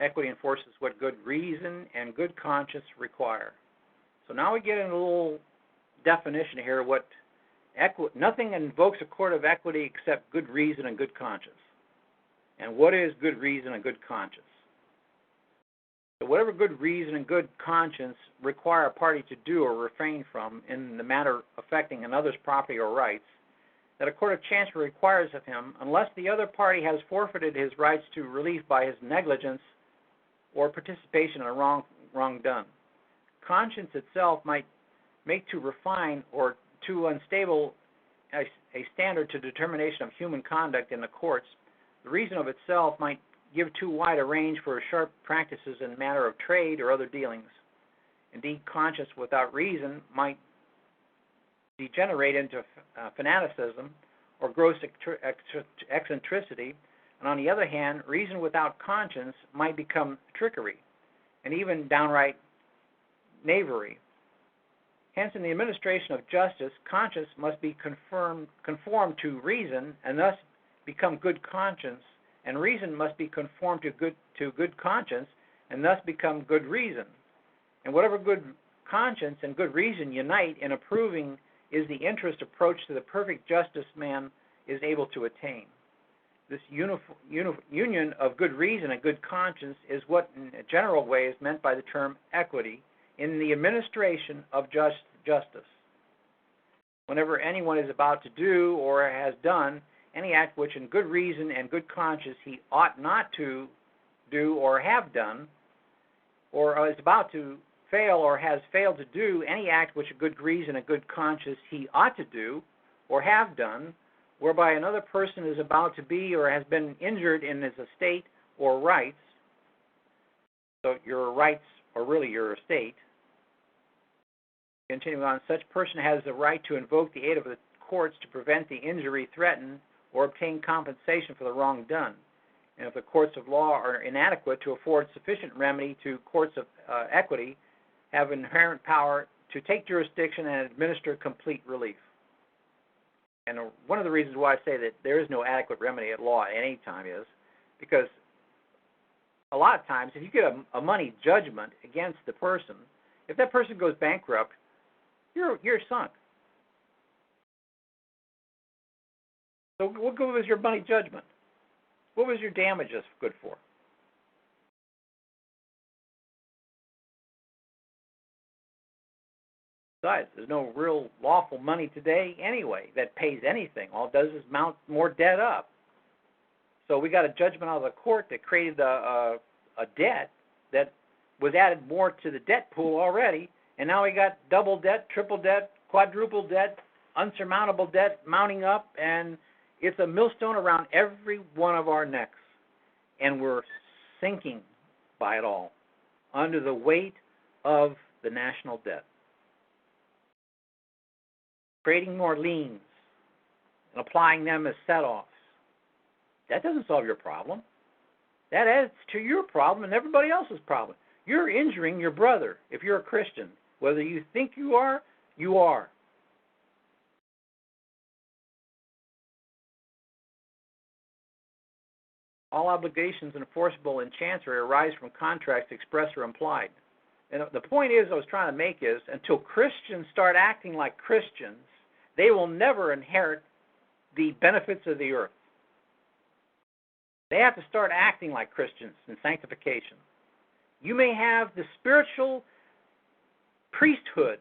Equity enforces what good reason and good conscience require. So now we get into a little definition here. Nothing invokes a court of equity except good reason and good conscience. And what is good reason and good conscience? So whatever good reason and good conscience require a party to do or refrain from in the matter affecting another's property or rights, that a court of chancery requires of him, unless the other party has forfeited his rights to relief by his negligence or participation in a wrong done. Conscience itself might make too refined or too unstable a standard to determination of human conduct in the courts. The reason of itself might give too wide a range for sharp practices in matter of trade or other dealings. Indeed, conscience without reason might degenerate into fanaticism or gross eccentricity, and on the other hand, reason without conscience might become trickery and even downright knavery. Hence, in the administration of justice, conscience must be conformed to reason and thus become good conscience, and reason must be conformed to good conscience and thus become good reason. And whatever good conscience and good reason unite in approving is the interest approach to the perfect justice man is able to attain. This union of good reason and good conscience is what in a general way is meant by the term equity in the administration of justice. Whenever anyone is about to do or has done any act which in good reason and good conscience he ought not to do or have done, or is about to fail or has failed to do any act which in good reason and good conscience he ought to do or have done, whereby another person is about to be or has been injured in his estate or rights, so your rights are really your estate. Continuing on, such person has the right to invoke the aid of the courts to prevent the injury threatened or obtain compensation for the wrong done. And if the courts of law are inadequate to afford sufficient remedy to courts of equity, have inherent power to take jurisdiction and administer complete relief. And one of the reasons why I say that there is no adequate remedy at law at any time is because a lot of times if you get a money judgment against the person, if that person goes bankrupt, you're sunk. So what was your money judgment? What was your damages good for? Besides, there's no real lawful money today anyway that pays anything. All it does is mount more debt up. So we got a judgment out of the court that created a debt that was added more to the debt pool already, and now we got double debt, triple debt, quadruple debt, unsurmountable debt mounting up, and it's a millstone around every one of our necks, and we're sinking by it all under the weight of the national debt. Creating more liens and applying them as set-offs. That doesn't solve your problem. That adds to your problem and everybody else's problem. You're injuring your brother if you're a Christian. Whether you think you are, you are. All obligations enforceable in chancery arise from contracts expressed or implied. And the point I was trying to make is, until Christians start acting like Christians, they will never inherit the benefits of the earth. They have to start acting like Christians in sanctification. You may have the spiritual priesthood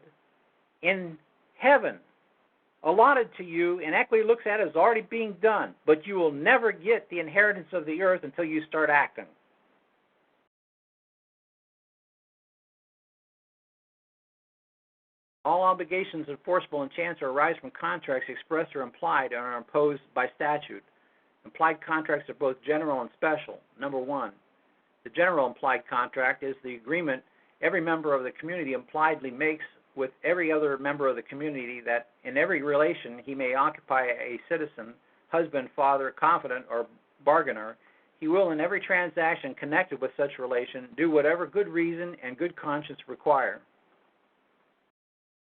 in heaven allotted to you, and equity looks at it as already being done, but you will never get the inheritance of the earth until you start acting. All obligations enforceable in chance or arise from contracts expressed or implied and are imposed by statute. Implied contracts are both general and special. Number one, the general implied contract is the agreement every member of the community impliedly makes with every other member of the community that in every relation he may occupy a citizen, husband, father, confidant, or bargainer, he will in every transaction connected with such relation do whatever good reason and good conscience require.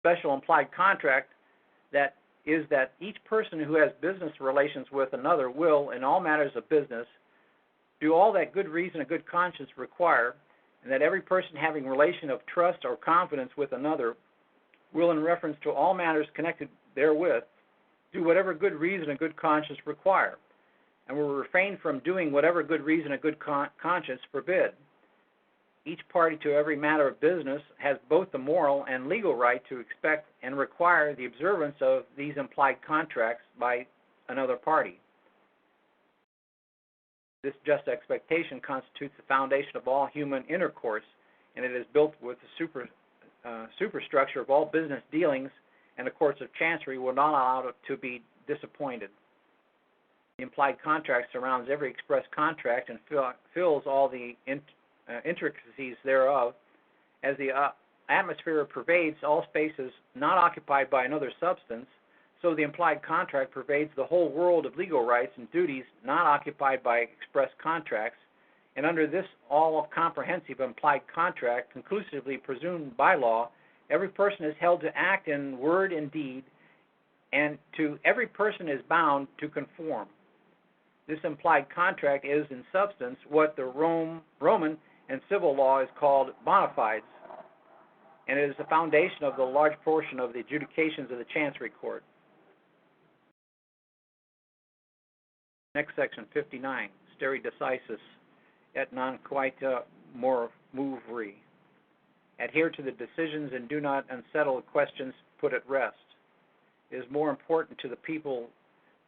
Special implied contract that is that each person who has business relations with another will, in all matters of business, do all that good reason and good conscience require, and that every person having relation of trust or confidence with another will, in reference to all matters connected therewith, do whatever good reason and good conscience require, and will refrain from doing whatever good reason and good conscience forbid. Each party to every matter of business has both the moral and legal right to expect and require the observance of these implied contracts by another party. This just expectation constitutes the foundation of all human intercourse, and it is built with the superstructure of all business dealings, and the courts of chancery will not allow it to be disappointed. The implied contract surrounds every express contract and fills all the intricacies thereof. As the atmosphere pervades all spaces not occupied by another substance, so the implied contract pervades the whole world of legal rights and duties not occupied by express contracts, and under this all-comprehensive implied contract, conclusively presumed by law, every person is held to act in word and deed, and to every person is bound to conform. This implied contract is, in substance, what the Roman and civil law is called bona fides, and it is the foundation of the large portion of the adjudications of the Chancery Court. Next section, 59, stare decisis et non quaeta movere. Adhere to the decisions and do not unsettle the questions put at rest. It is more important to the people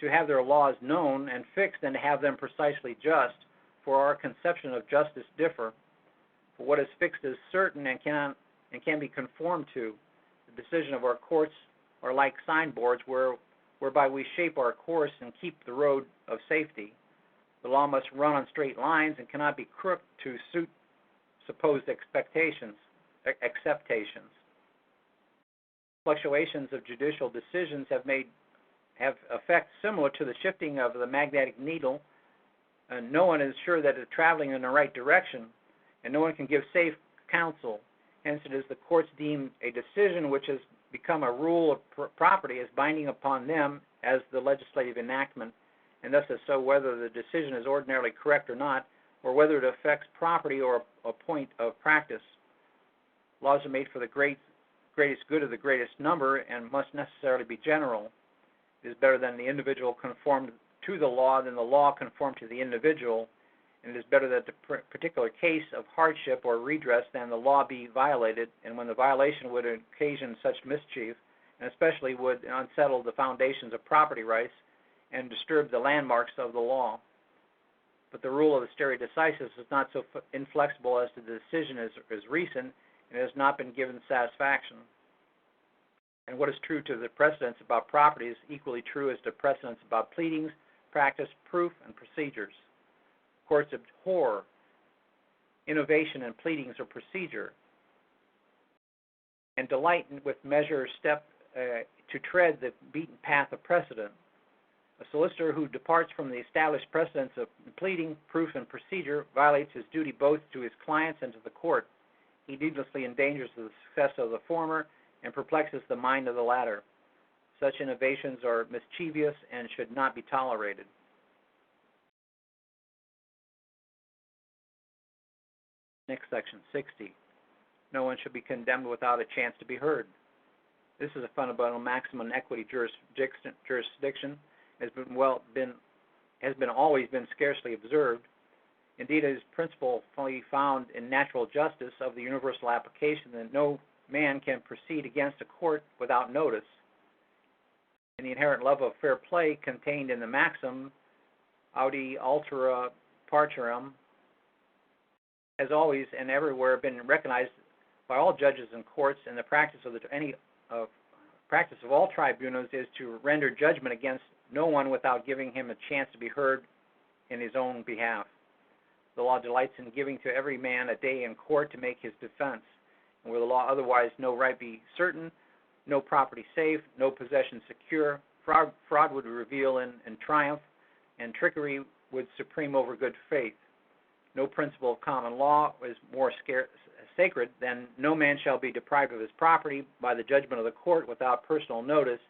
to have their laws known and fixed than to have them precisely just, for our conception of justice differ. For what is fixed is certain and can be conformed to. The decision of our courts are like signboards whereby we shape our course and keep the road of safety. The law must run on straight lines and cannot be crooked to suit supposed acceptations. Fluctuations of judicial decisions have effects similar to the shifting of the magnetic needle. No one is sure that it's traveling in the right direction, and no one can give safe counsel. Hence, it is the courts deem a decision which has become a rule of property as binding upon them as the legislative enactment, and thus is so whether the decision is ordinarily correct or not, or whether it affects property or a point of practice. Laws are made for the greatest good of the greatest number and must necessarily be general. It is better than the individual conform to the law than the law conform to the individual, and it is better that the particular case of hardship or redress than the law be violated, and when the violation would occasion such mischief, and especially would unsettle the foundations of property rights and disturb the landmarks of the law. But the rule of the stare decisis is not so inflexible as to the decision is recent and has not been given satisfaction. And what is true to the precedents about property is equally true as to precedents about pleadings, practice, proof, and procedures. Courts abhor innovation in pleadings or procedure and delight with measure or step to tread the beaten path of precedent. A solicitor who departs from the established precedents of pleading, proof, and procedure violates his duty both to his clients and to the court. He needlessly endangers the success of the former and perplexes the mind of the latter. Such innovations are mischievous and should not be tolerated. Next section, 60. No one should be condemned without a chance to be heard. This is a fundamental maxim in equity jurisdiction. Has always been scarcely observed. Indeed, it is principally found in natural justice of the universal application that no man can proceed against a court without notice. and the inherent love of fair play contained in the maxim, audi altera parterum, has always and everywhere been recognized by all judges and courts, and the practice of all tribunals is to render judgment against no one without giving him a chance to be heard in his own behalf. The law delights in giving to every man a day in court to make his defense, and where the law otherwise no right be certain, no property safe, no possession secure, fraud would reveal in triumph, and trickery would supreme over good faith. No principle of common law is more sacred than no man shall be deprived of his property by the judgment of the court without personal notice,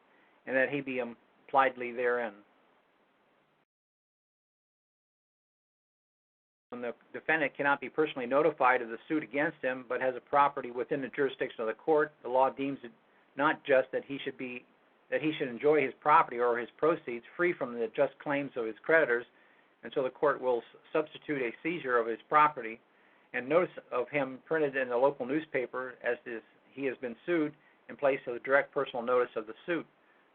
and that he be impliedly therein. When the defendant cannot be personally notified of the suit against him, but has a property within the jurisdiction of the court, the law deems it not just that he should enjoy his property or his proceeds free from the just claims of his creditors, and so the court will substitute a seizure of his property and notice of him printed in the local newspaper as he has been sued in place of the direct personal notice of the suit.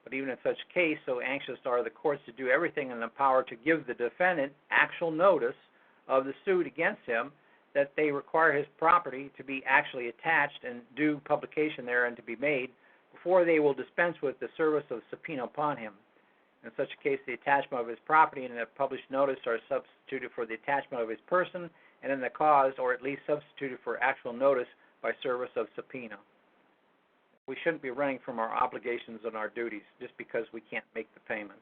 But even in such case, so anxious are the courts to do everything in their power to give the defendant actual notice of the suit against him that they require his property to be actually attached and due publication therein to be made before they will dispense with the service of subpoena upon him. In such a case, the attachment of his property and a published notice are substituted for the attachment of his person, and in the cause, or at least substituted for actual notice by service of subpoena. We shouldn't be running from our obligations and our duties just because we can't make the payments,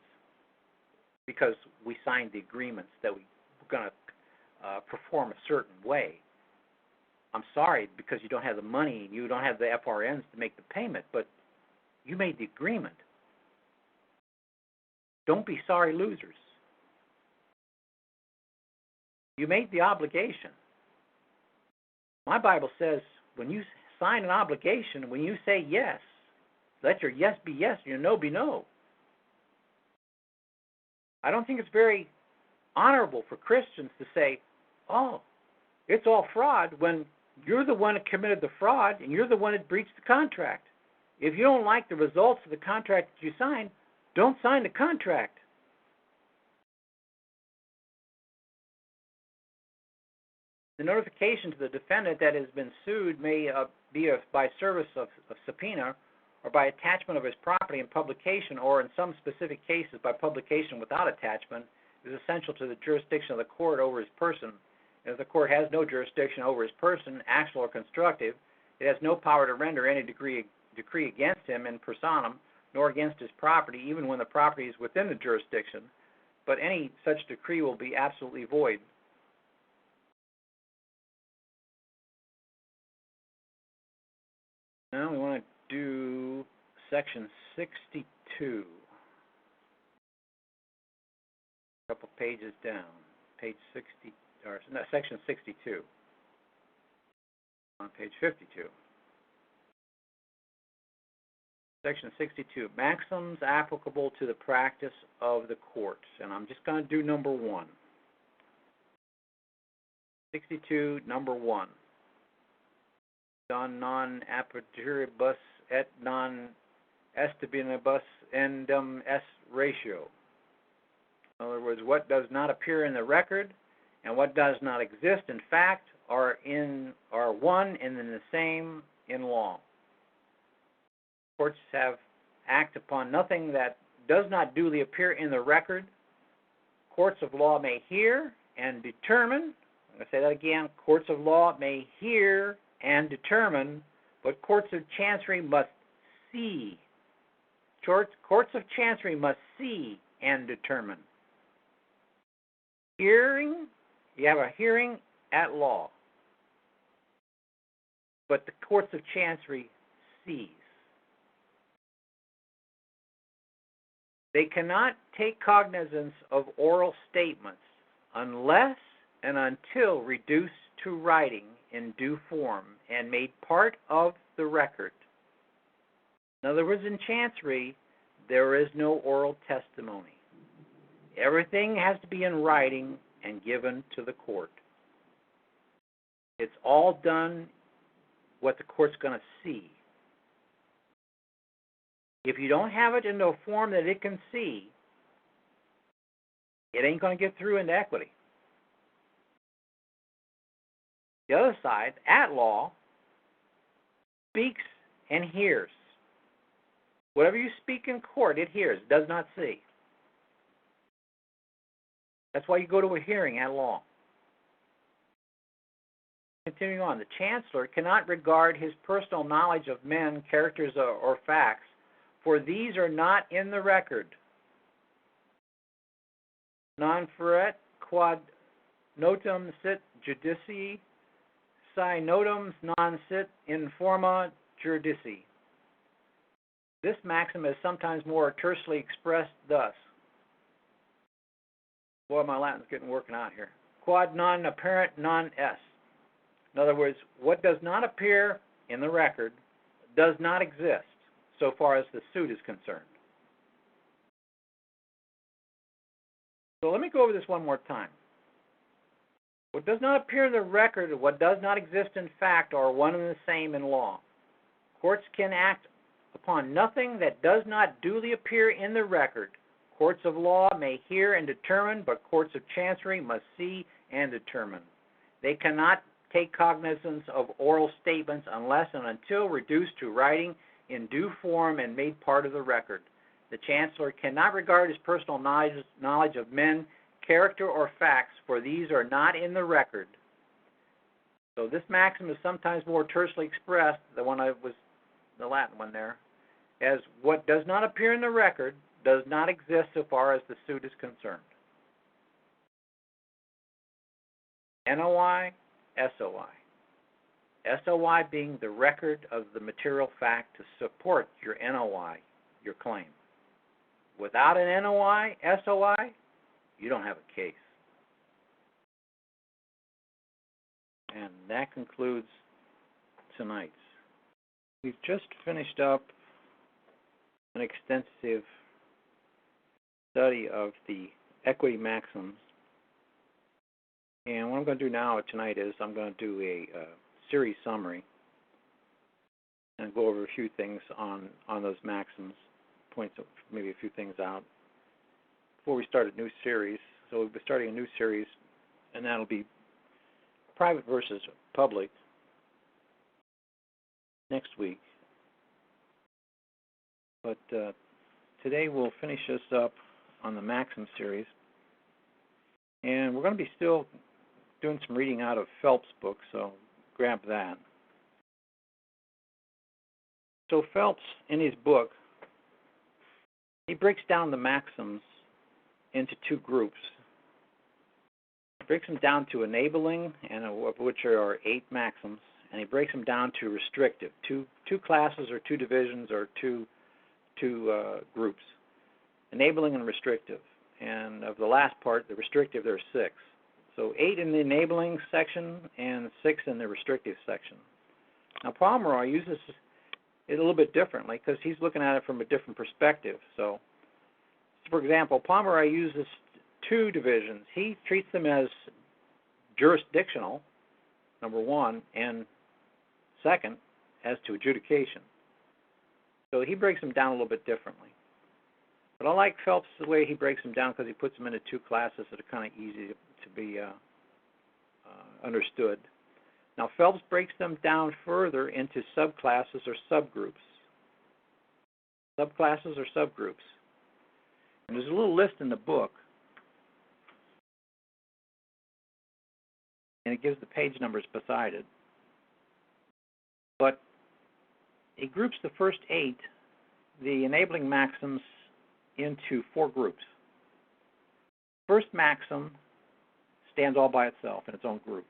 because we signed the agreements that we're going to perform a certain way. I'm sorry because you don't have the money and you don't have the FRNs to make the payment, but you made the agreement. Don't be sorry losers. You made the obligation. My Bible says when you sign an obligation, when you say yes, let your yes be yes and your no be no. I don't think it's very honorable for Christians to say, oh, it's all fraud, when you're the one that committed the fraud and you're the one that breached the contract. If you don't like the results of the contract that you signed, don't sign the contract. The notification to the defendant that has been sued may be by service of subpoena or by attachment of his property in publication, or in some specific cases by publication without attachment, is essential to the jurisdiction of the court over his person. If the court has no jurisdiction over his person, actual or constructive, it has no power to render any decree against him in personam, nor against his property, even when the property is within the jurisdiction. But any such decree will be absolutely void. Now we want to do section 62. A couple pages down, page 60, or no, section 62, on page 52. Section 62, maxims applicable to the practice of the courts. And I'm just going to do number 1. 62, number 1. Non appaturibus et non estibinibus endum est ratio. In other words, what does not appear in the record and what does not exist in fact are one and in the same in law. Courts have act upon nothing that does not duly appear in the record. Courts of law may hear and determine. I'm going to say that again. Courts of law may hear and determine, but courts of chancery must see. Courts of chancery must see and determine. Hearing, you have a hearing at law, but the courts of chancery sees. They cannot take cognizance of oral statements unless and until reduced to writing in due form and made part of the record. In other words, in chancery, there is no oral testimony. Everything has to be in writing and given to the court. It's all done what the court's going to see. If you don't have it in a form that it can see, it ain't going to get through into equity. The other side, at law, speaks and hears. Whatever you speak in court, it hears, does not see. That's why you go to a hearing at law. Continuing on, the chancellor cannot regard his personal knowledge of men, characters, or facts, for these are not in the record. Non fuerit quod notum sit judici, si notum non sit in forma judici. This maxim is sometimes more tersely expressed thus. Boy, my Latin's working out here. Quod non apparent non est. In other words, what does not appear in the record does not exist so far as the suit is concerned. So let me go over this one more time. What does not appear in the record and what does not exist in fact are one and the same in law. Courts can act upon nothing that does not duly appear in the record. Courts of law may hear and determine, but courts of chancery must see and determine. They cannot take cognizance of oral statements unless and until reduced to writing in due form and made part of the record. The chancellor cannot regard his personal knowledge of men, character, or facts, for these are not in the record. So this maxim is sometimes more tersely expressed, the Latin one there, as what does not appear in the record does not exist so far as the suit is concerned. NOI, SOI. SOI being the record of the material fact to support your NOI, your claim. Without an NOI, SOI, you don't have a case. And that concludes tonight's. We've just finished up an extensive study of the equity maxims. And what I'm going to do now tonight is I'm going to do a series summary and go over a few things on those maxims, point maybe a few things out before we start a new series. So we'll be starting a new series, and that'll be private versus public next week. But today we'll finish this up on the Maxim series, and we're going to be still doing some reading out of Phelps' book, so grab that. So Phelps, in his book, he breaks down the maxims into two groups. He breaks them down to enabling, and of which there are 8 maxims, and he breaks them down to restrictive, two classes or two divisions or two groups, enabling and restrictive. And of the last part, the restrictive, there are 6. So 8 in the enabling section and 6 in the restrictive section. Now Pomeroy uses it a little bit differently because he's looking at it from a different perspective. So, for example, Pomeroy uses 2 divisions. He treats them as jurisdictional, number 1, and second, as to adjudication. So he breaks them down a little bit differently. But I like Phelps the way he breaks them down because he puts them into 2 classes that are kind of easy to be understood. Now Phelps breaks them down further into subclasses or subgroups. Subclasses or subgroups. And there's a little list in the book, and it gives the page numbers beside it. But it groups the first 8, the enabling maxims, into 4 groups. First maxim stands all by itself in its own group.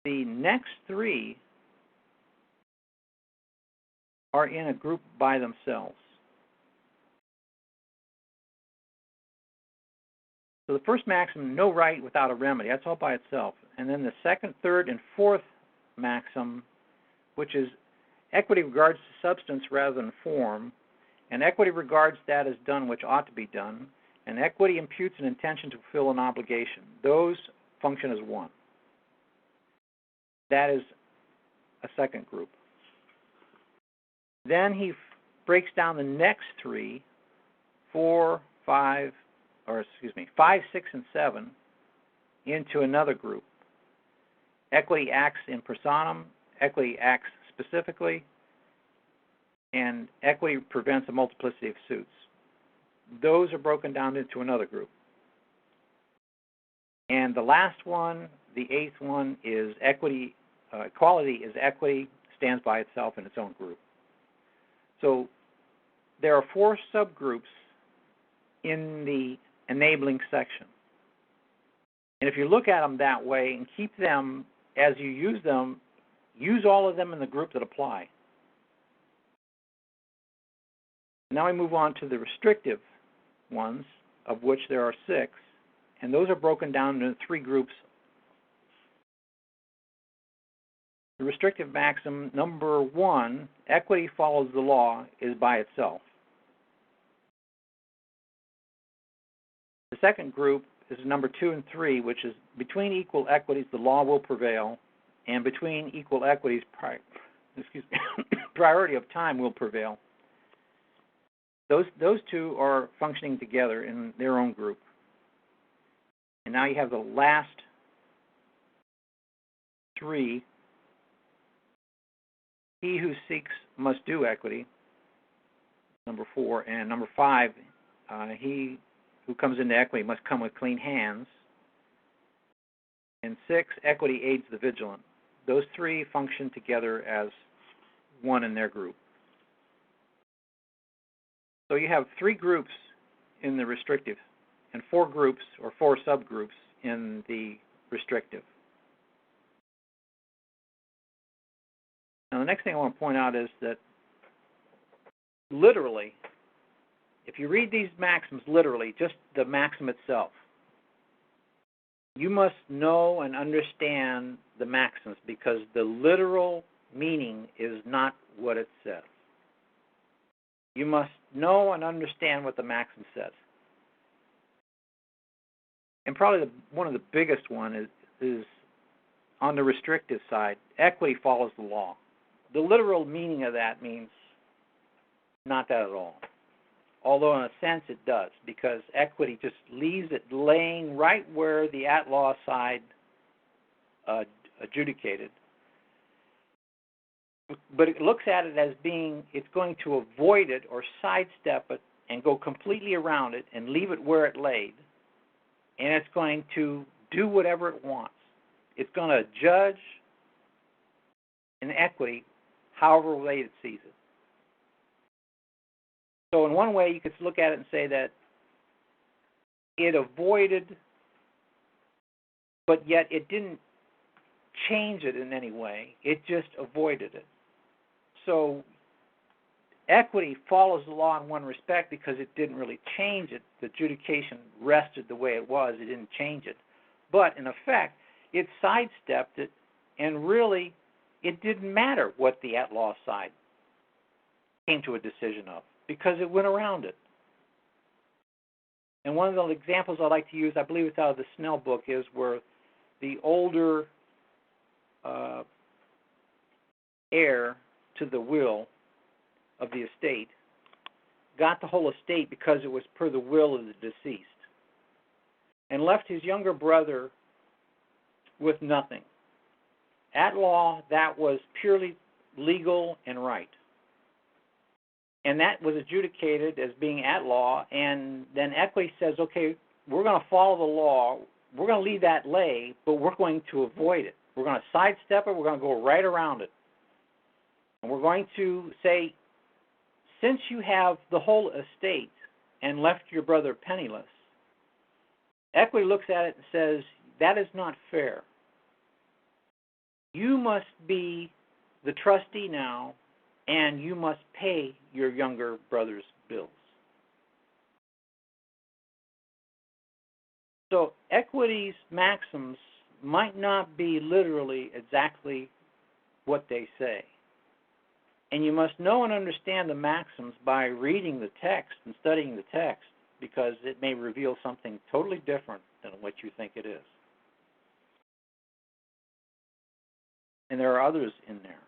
The next 3 are in a group by themselves. So the first maxim, no right without a remedy, that's all by itself. And then the second, third, and fourth maxim, which is equity regards to substance rather than form, and equity regards that as done which ought to be done, and equity imputes an intention to fulfill an obligation. Those function as one. That is a second group. Then he breaks down the next three, 5, 6, and 7, into another group. Equity acts in personam, equity acts specifically, and equity prevents a multiplicity of suits. Those are broken down into another group. And the last one, the eighth one, is equity. Equality is equity, stands by itself in its own group. So there are 4 subgroups in the enabling section. And if you look at them that way and keep them as you use them, use all of them in the group that apply. Now we move on to the restrictive ones, of which there are 6, and those are broken down into 3 groups. The restrictive maxim, number 1, equity follows the law, is by itself. The second group is number 2 and 3, which is between equal equities, the law will prevail, and between equal equities, priority of time will prevail. Those two are functioning together in their own group. And now you have the last 3. He who seeks must do equity, number 4, and number 5, he who comes into equity must come with clean hands. And 6, equity aids the vigilant. Those 3 function together as one in their group. So you have 3 groups in the restrictive and 4 groups or 4 subgroups in the restrictive. Now the next thing I want to point out is that literally, if you read these maxims literally, just the maxim itself, you must know and understand the maxims because the literal meaning is not what it says. You must know and understand what the maxim says. And probably one of the biggest one is on the restrictive side, equity follows the law. The literal meaning of that means not that at all. Although in a sense it does, because equity just leaves it laying right where the at-law side adjudicated. But it looks at it as being, it's going to avoid it or sidestep it and go completely around it and leave it where it laid. And it's going to do whatever it wants. It's going to judge an equity however way it sees it. So in one way, you could look at it and say that it avoided, but yet it didn't change it in any way. It just avoided it. So equity follows the law in one respect because it didn't really change it. The adjudication rested the way it was. It didn't change it. But in effect, it sidestepped it, and really it didn't matter what the at-law side came to a decision of because it went around it. And one of the examples I like to use, I believe it's out of the Snell book, is where the older heir to the will of the estate got the whole estate because it was per the will of the deceased and left his younger brother with nothing. At law, that was purely legal and right. And that was adjudicated as being at law, and then equity says, okay, we're going to follow the law, we're going to leave that lay, but we're going to avoid it. We're going to sidestep it, we're going to go right around it. And we're going to say, since you have the whole estate and left your brother penniless, equity looks at it and says, that is not fair. You must be the trustee now, and you must pay your younger brother's bills. So equity's maxims might not be literally exactly what they say. And you must know and understand the maxims by reading the text and studying the text, because it may reveal something totally different than what you think it is. And there are others in there.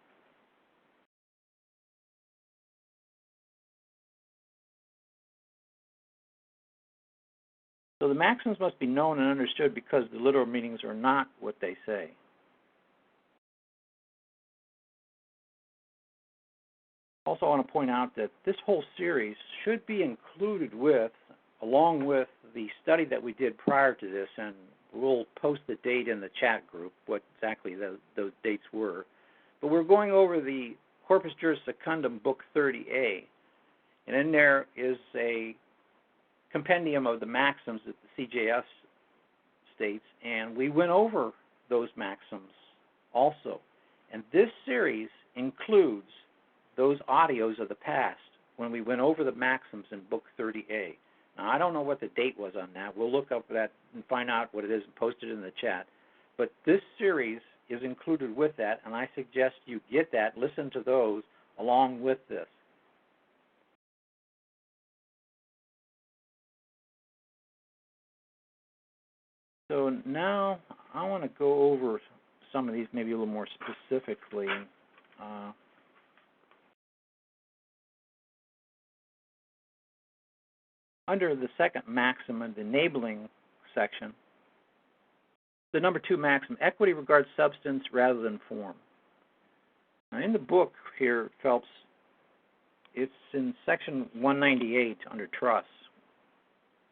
So the maxims must be known and understood because the literal meanings are not what they say. Also, I want to point out that this whole series should be included with, along with the study that we did prior to this, and we'll post the date in the chat group, what exactly those dates were. But we're going over the Corpus Juris Secundum, Book 30A, and in there is a compendium of the maxims that the CJS states, and we went over those maxims also. And this series includes those audios of the past when we went over the maxims in Book 30A. Now, I don't know what the date was on that. We'll look up that and find out what it is and post it in the chat. But this series is included with that, and I suggest you get that, listen to those along with this. So now I want to go over some of these maybe a little more specifically. Under the second maxim in the enabling section, the number 2 maxim, equity regards substance rather than form. Now in the book here, Phelps, it's in section 198 under trust,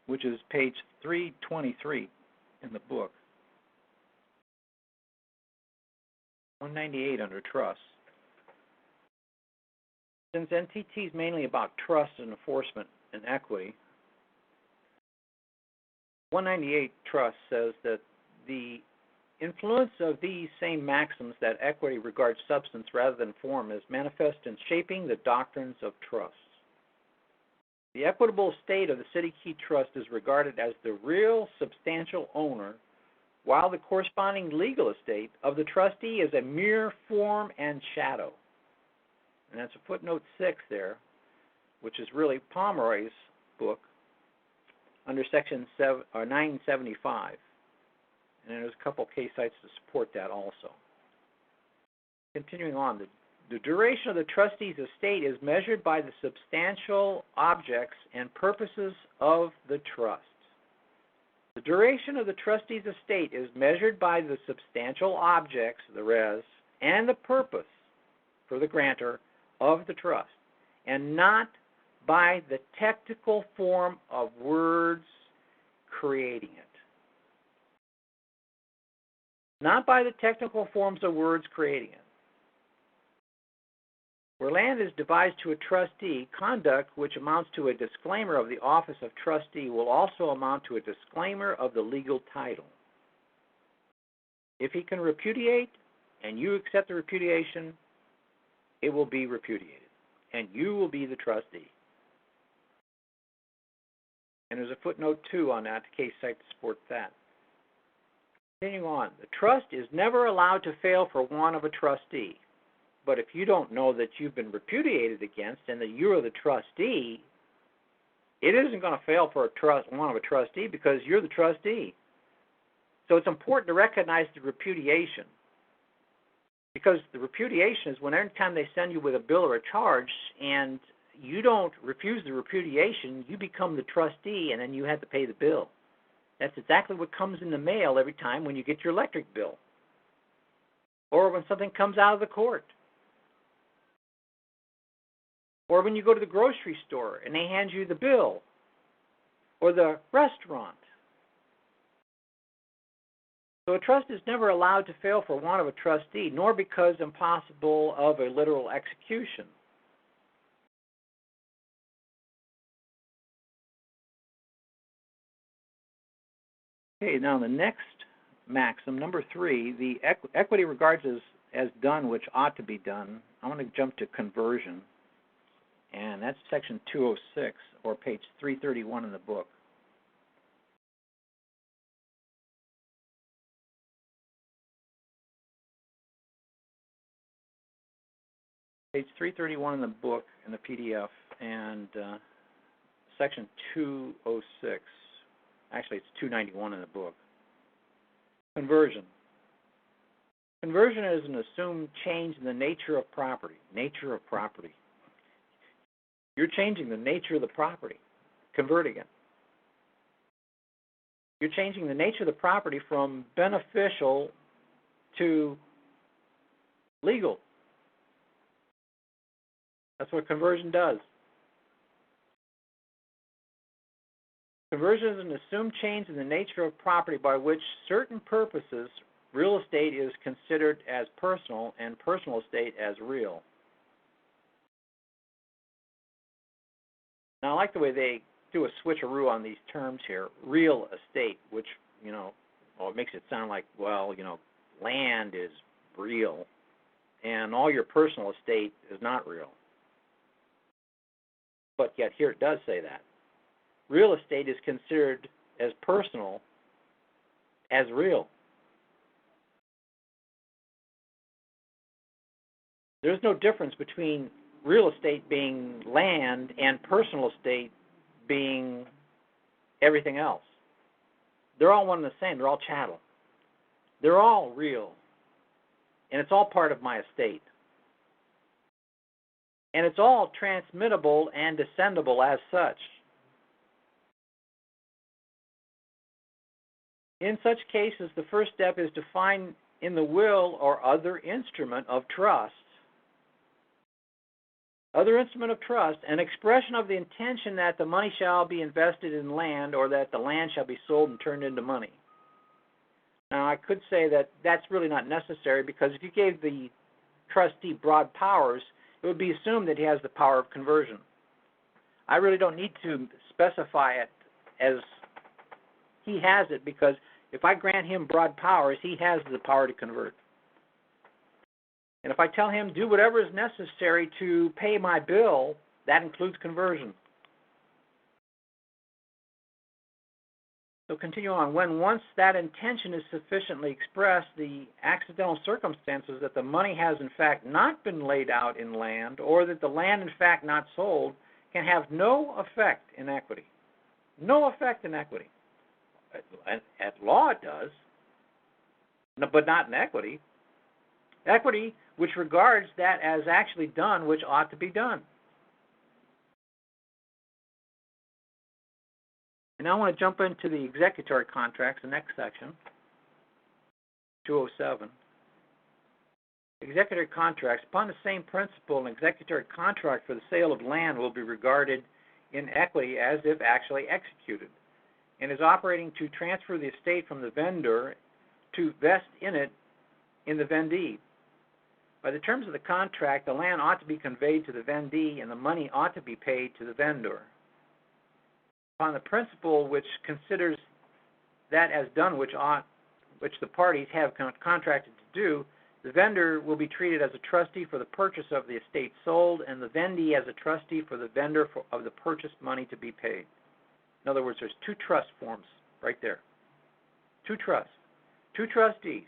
which is page 323 in the book. 198 under trust. Since NTT is mainly about trust and enforcement and equity, 198 trust says that the influence of these same maxims, that equity regards substance rather than form, is manifest in shaping the doctrines of trust. The equitable estate of the City Key Trust is regarded as the real substantial owner, while the corresponding legal estate of the trustee is a mere form and shadow. And that's a footnote 6 there, which is really Pomeroy's book under section 975. And there's a couple case sites to support that also. Continuing on, the duration of the trustee's estate is measured by the substantial objects and purposes of the trust. The duration of the trustee's estate is measured by the substantial objects, the res, and the purpose for the grantor of the trust, and not by the technical form of words creating it. Not by the technical forms of words creating it. Where land is devised to a trustee, conduct which amounts to a disclaimer of the office of trustee will also amount to a disclaimer of the legal title. If he can repudiate and you accept the repudiation, it will be repudiated, and you will be the trustee. And there's a footnote 2 on that case site to support that. Continuing on, the trust is never allowed to fail for want of a trustee. But if you don't know that you've been repudiated against and that you're the trustee, it isn't going to fail for want of a trustee because you're the trustee. So it's important to recognize the repudiation, because the repudiation is when every time they send you with a bill or a charge and you don't refuse the repudiation, you become the trustee and then you have to pay the bill. That's exactly what comes in the mail every time when you get your electric bill or when something comes out of the court. Or when you go to the grocery store and they hand you the bill, or the restaurant. So a trust is never allowed to fail for want of a trustee, nor because impossible of a literal execution. Okay, now the next maxim, number 3, the equity regards as done which ought to be done. I want to jump to conversion. And that's section 206, or page 331 in the book. Page 331 in the book, in the PDF, and section 206. Actually, it's 291 in the book. Conversion. Conversion is an assumed change in the nature of property. Nature of property. You're changing the nature of the property, converting it. You're changing the nature of the property from beneficial to legal. That's what conversion does. Conversion is an assumed change in the nature of property by which certain purposes real estate is considered as personal and personal estate as real. Now, I like the way they do a switcheroo on these terms here. Real estate, which, it makes it sound like, land is real, and all your personal estate is not real. But yet here it does say that. Real estate is considered as personal as real. There's no difference between real estate being land and personal estate being everything else. They're all one and the same. They're all chattel. They're all real. And it's all part of my estate. And it's all transmittable and descendable as such. In such cases, the first step is to find in the will or other instrument of trust an expression of the intention that the money shall be invested in land or that the land shall be sold and turned into money. Now, I could say that that's really not necessary, because if you gave the trustee broad powers, it would be assumed that he has the power of conversion. I really don't need to specify it as he has it, because if I grant him broad powers, he has the power to convert. And if I tell him, do whatever is necessary to pay my bill, that includes conversion. So continue on. When once that intention is sufficiently expressed, the accidental circumstances that the money has in fact not been laid out in land, or that the land in fact not sold, can have no effect in equity. No effect in equity. At law it does, but not in equity. Equity, which regards that as actually done, which ought to be done. And now I want to jump into the executory contracts, the next section, 207. Executory contracts. Upon the same principle, an executory contract for the sale of land will be regarded in equity as if actually executed, and is operating to transfer the estate from the vendor to vest in it in the vendee. By the terms of the contract, the land ought to be conveyed to the vendee and the money ought to be paid to the vendor. Upon the principle which considers that as done which the parties have contracted to do, the vendor will be treated as a trustee for the purchase of the estate sold, and the vendee as a trustee for the vendor of the purchased money to be paid. In other words, there's two trust forms right there. Two trusts. Two trustees.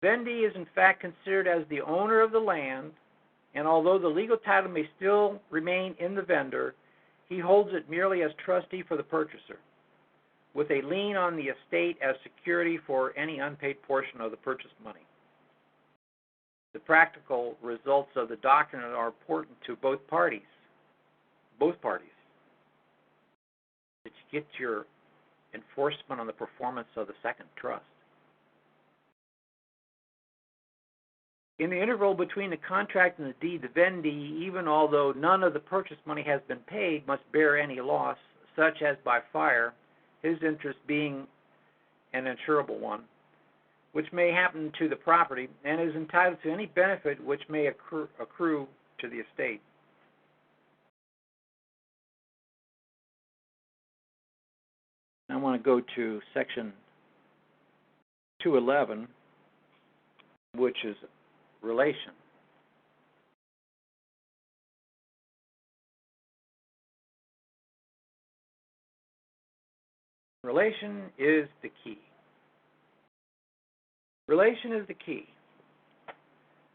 Vendee is in fact considered as the owner of the land, and although the legal title may still remain in the vendor, he holds it merely as trustee for the purchaser, with a lien on the estate as security for any unpaid portion of the purchased money. The practical results of the doctrine are important to both parties. Both parties. That you get your enforcement on the performance of the second trust. In the interval between the contract and the deed, the vendee, even although none of the purchase money has been paid, must bear any loss, such as by fire, his interest being an insurable one, which may happen to the property, and is entitled to any benefit which may accrue to the estate. I want to go to section 211, which is relation. Relation is the key. Relation is the key.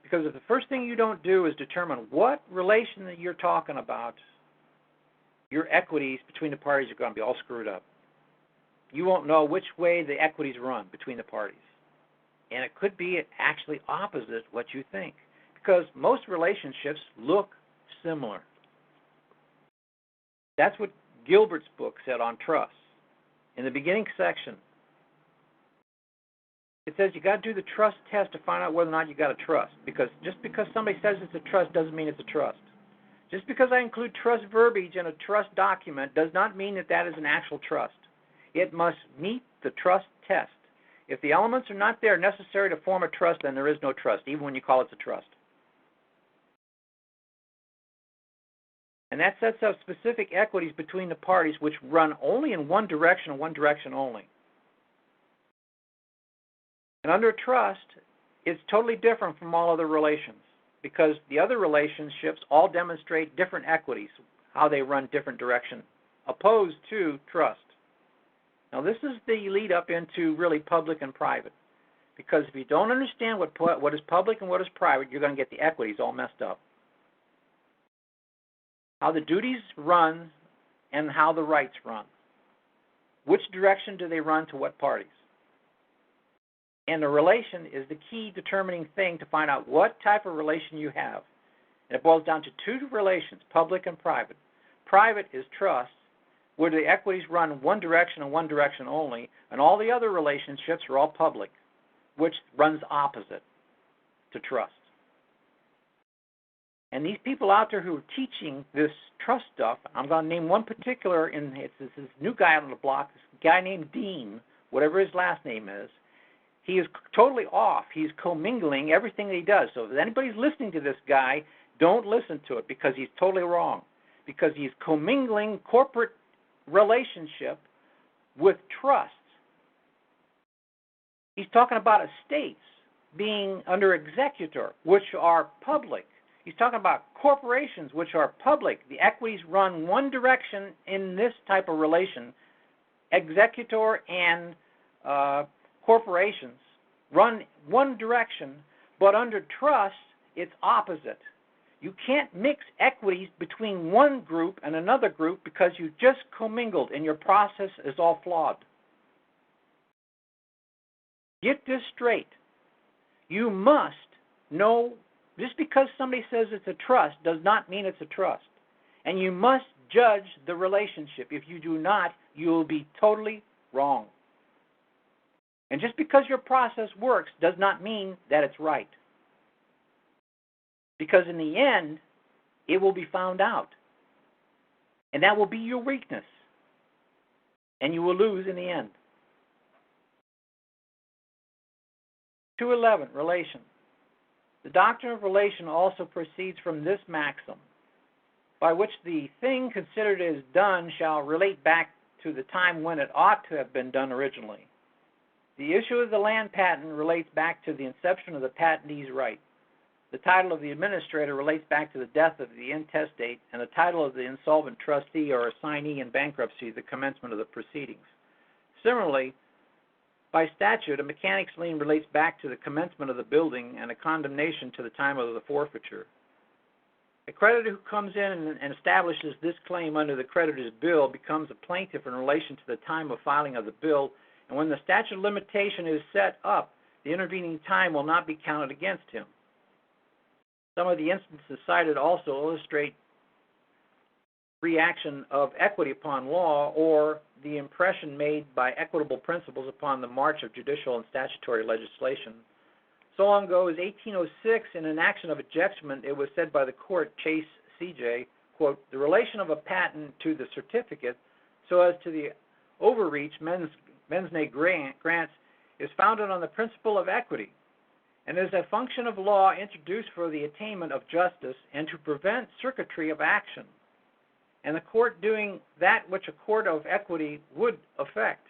Because if the first thing you don't do is determine what relation that you're talking about, your equities between the parties are going to be all screwed up. You won't know which way the equities run between the parties. And it could be actually opposite what you think, because most relationships look similar. That's what Gilbert's book said on trust. In the beginning section, it says you got to do the trust test to find out whether or not you got a trust. Because just because somebody says it's a trust doesn't mean it's a trust. Just because I include trust verbiage in a trust document does not mean that that is an actual trust. It must meet the trust test. If the elements are not there necessary to form a trust, then there is no trust, even when you call it a trust. And that sets up specific equities between the parties which run only in one direction and one direction only. And under a trust, it's totally different from all other relations because the other relationships all demonstrate different equities, how they run different directions, opposed to trust. Now, this is the lead up into really public and private. Because if you don't understand what is public and what is private, you're going to get the equities all messed up. How the duties run and how the rights run. Which direction do they run to what parties? And the relation is the key determining thing to find out what type of relation you have. And it boils down to two relations, public and private. Private is trust, where the equities run one direction and one direction only, and all the other relationships are all public, which runs opposite to trust. And these people out there who are teaching this trust stuff, I'm going to name one particular, it's this new guy on the block, this guy named Dean, whatever his last name is. He is totally off. He's commingling everything that he does. So if anybody's listening to this guy, don't listen to it because he's totally wrong. Because he's commingling corporate relationship with trust. He's talking about estates being under executor, which are public. He's talking about corporations, which are public. The equities run one direction in this type of relation. Executor and corporations run one direction, but under trust, it's opposite. You can't mix equities between one group and another group because you just commingled and your process is all flawed. Get this straight. You must know, just because somebody says it's a trust does not mean it's a trust. And you must judge the relationship. If you do not, you will be totally wrong. And just because your process works does not mean that it's right. Because in the end, it will be found out. And that will be your weakness. And you will lose in the end. 211, relation. The doctrine of relation also proceeds from this maxim, by which the thing considered as done shall relate back to the time when it ought to have been done originally. The issue of the land patent relates back to the inception of the patentee's right. The title of the administrator relates back to the death of the intestate, and the title of the insolvent trustee or assignee in bankruptcy, the commencement of the proceedings. Similarly, by statute, a mechanic's lien relates back to the commencement of the building and a condemnation to the time of the forfeiture. A creditor who comes in and establishes this claim under the creditor's bill becomes a plaintiff in relation to the time of filing of the bill, and when the statute of limitation is set up, the intervening time will not be counted against him. Some of the instances cited also illustrate reaction of equity upon law or the impression made by equitable principles upon the march of judicial and statutory legislation. So long ago as 1806, in an action of adjustment, it was said by the court, Chase C.J., quote, the relation of a patent to the certificate so as to the overreach mensne grants is founded on the principle of equity and is a function of law introduced for the attainment of justice and to prevent circuitry of action, and the court doing that which a court of equity would effect.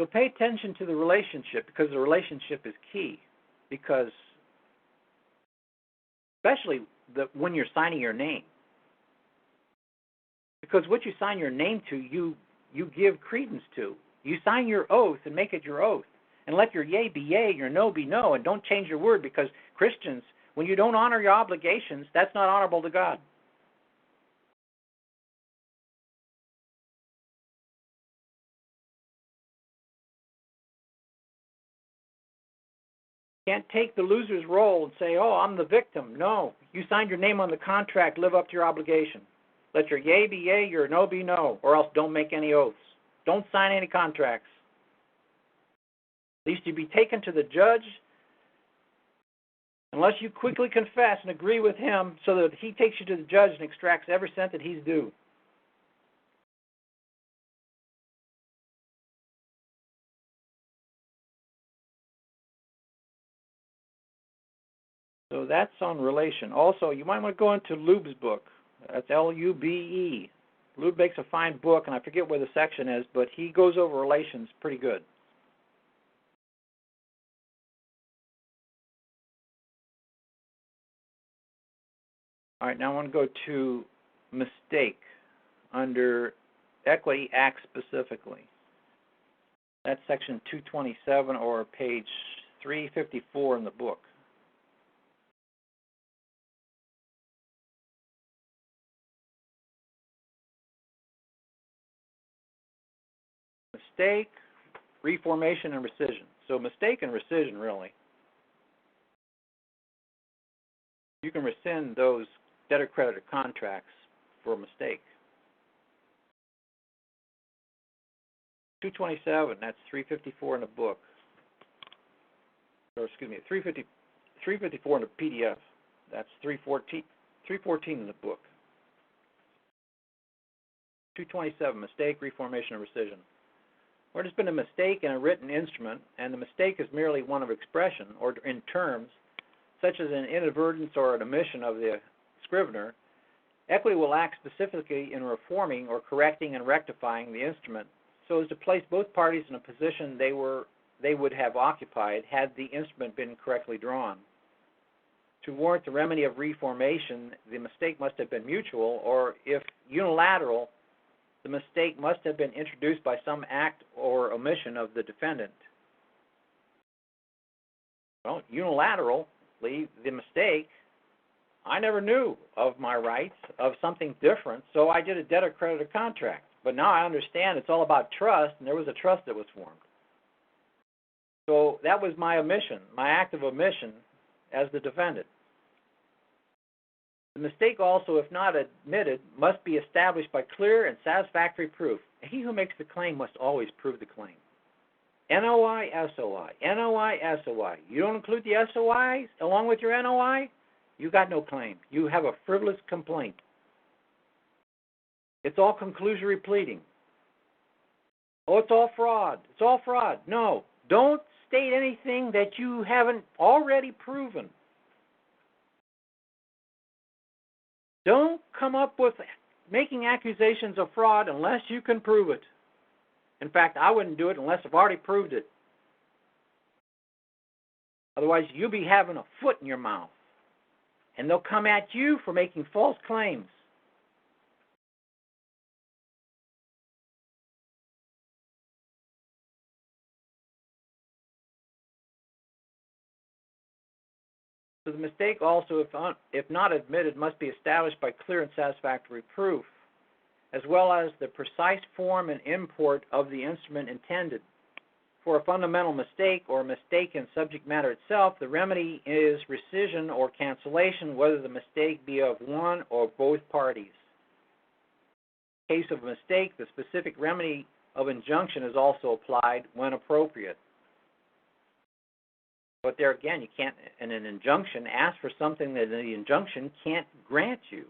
So pay attention to the relationship, because the relationship is key, because especially when you're signing your name. Because what you sign your name to, you give credence to. You sign your oath and make it your oath. And let your yea be yea, your no be no, and don't change your word, because Christians, when you don't honor your obligations, that's not honorable to God. Can't take the loser's role and say, oh, I'm the victim. No, you signed your name on the contract, live up to your obligation. Let your yea be yea, your no be no, or else don't make any oaths. Don't sign any contracts. At least you be taken to the judge unless you quickly confess and agree with him so that he takes you to the judge and extracts every cent that he's due. So that's on relation. Also, you might want to go into Lube's book. That's L-U-B-E. Lube makes a fine book, and I forget where the section is, but he goes over relations pretty good. All right, now I want to go to mistake under Equity Act specifically. That's section 227 or page 354 in the book. Mistake, reformation, and rescission. So mistake and rescission, really. You can rescind those debtor-creditor contracts for a mistake. 227, that's 354 in the book. Or excuse me, 354 in the PDF. That's 314 in the book. 227, mistake, reformation, and rescission. Where there's been a mistake in a written instrument, and the mistake is merely one of expression or in terms, such as an inadvertence or an omission of the scrivener, equity will act specifically in reforming or correcting and rectifying the instrument so as to place both parties in a position they would have occupied had the instrument been correctly drawn. To warrant the remedy of reformation, the mistake must have been mutual, or if unilateral, the mistake must have been introduced by some act or omission of the defendant. Well, unilaterally, the mistake, I never knew of my rights, of something different, so I did a debtor-creditor contract. But now I understand it's all about trust, and there was a trust that was formed. So that was my omission, my act of omission as the defendant. The mistake also, if not admitted, must be established by clear and satisfactory proof. He who makes the claim must always prove the claim. NOI, SOI, NOI, SOI. You don't include the SOIs along with your NOI, you got no claim. You have a frivolous complaint. It's all conclusory pleading. Oh, it's all fraud. It's all fraud. No, don't state anything that you haven't already proven. Don't come up with making accusations of fraud unless you can prove it. In fact, I wouldn't do it unless I've already proved it. Otherwise, you'll be having a foot in your mouth. And they'll come at you for making false claims. So the mistake also, if not admitted, must be established by clear and satisfactory proof, as well as the precise form and import of the instrument intended. For a fundamental mistake or mistake in subject matter itself, the remedy is rescission or cancellation, whether the mistake be of one or both parties. In case of a mistake, the specific remedy of injunction is also applied when appropriate. But there again, you can't, in an injunction, ask for something that the injunction can't grant you.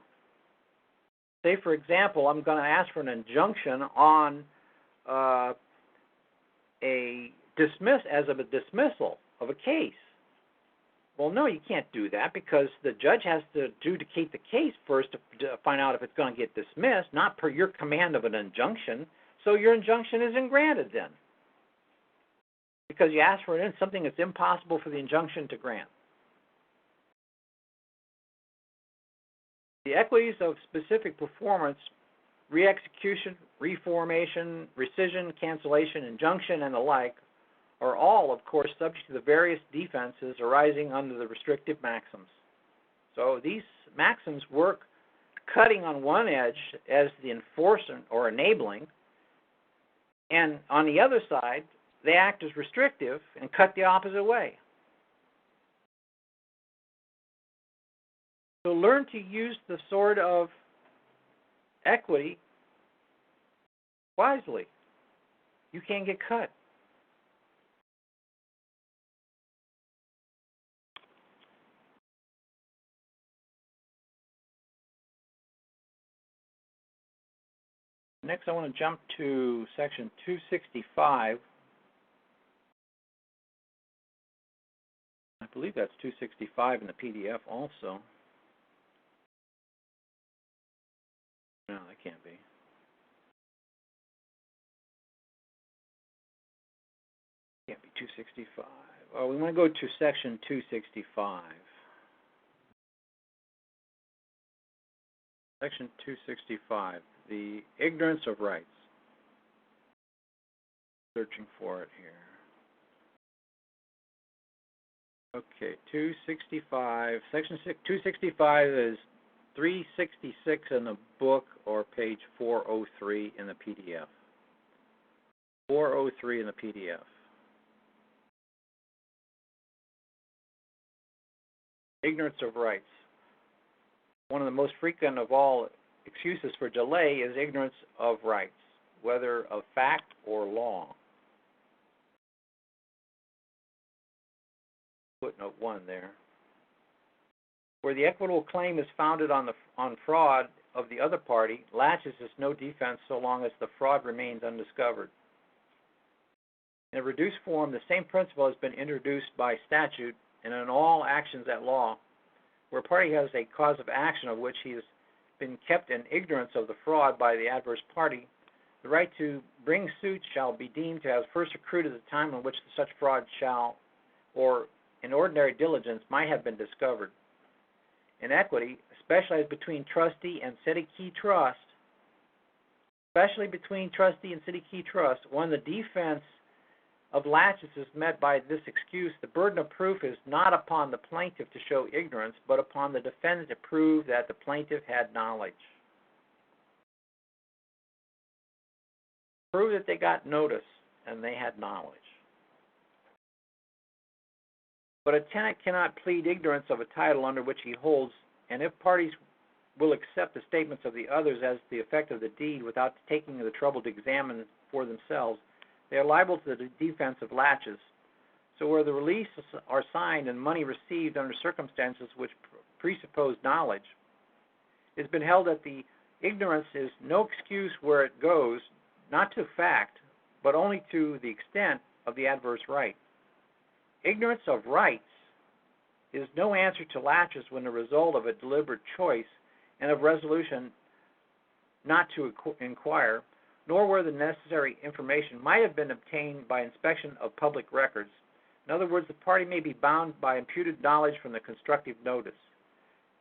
Say, for example, I'm going to ask for an injunction on a dismissal of a case. Well, no, you can't do that because the judge has to adjudicate the case first to find out if it's going to get dismissed, not per your command of an injunction. So your injunction isn't granted then, because you asked for something that's impossible for the injunction to grant. The equities of specific performance, re-execution, reformation, rescission, cancellation, injunction, and the like, are all, of course, subject to the various defenses arising under the restrictive maxims. So these maxims work cutting on one edge as the enforcement or enabling, and on the other side, they act as restrictive and cut the opposite way. So learn to use the sword of equity wisely. You can't get cut. Next, I want to jump to section 265. I believe that's 265 in the PDF also. No, that can't be. Can't be 265. Oh, we want to go to section 265. Section 265, the ignorance of rights. Searching for it here. Okay, 265. Section 265 is 366 in the book or page 403 in the PDF. 403 in the PDF. Ignorance of rights. One of the most frequent of all excuses for delay is ignorance of rights, whether of fact or law. Footnote 1 there. Where the equitable claim is founded on fraud of the other party, laches is no defense so long as the fraud remains undiscovered. In a reduced form, the same principle has been introduced by statute and in all actions at law, where a party has a cause of action of which he has been kept in ignorance of the fraud by the adverse party, the right to bring suit shall be deemed to have first accrued at the time on which such fraud shall, or in ordinary diligence, might have been discovered. In equity, especially as between trustee and city key trust, when the defense of laches is met by this excuse, the burden of proof is not upon the plaintiff to show ignorance, but upon the defendant to prove that the plaintiff had knowledge. Prove that they got notice and they had knowledge. But a tenant cannot plead ignorance of a title under which he holds, and if parties will accept the statements of the others as the effect of the deed without taking the trouble to examine for themselves, they are liable to the defense of laches. So where the releases are signed and money received under circumstances which presuppose knowledge, it has been held that the ignorance is no excuse where it goes, not to fact, but only to the extent of the adverse right. Ignorance of rights is no answer to laches when the result of a deliberate choice and of resolution not to inquire, nor where the necessary information might have been obtained by inspection of public records. In other words, the party may be bound by imputed knowledge from the constructive notice.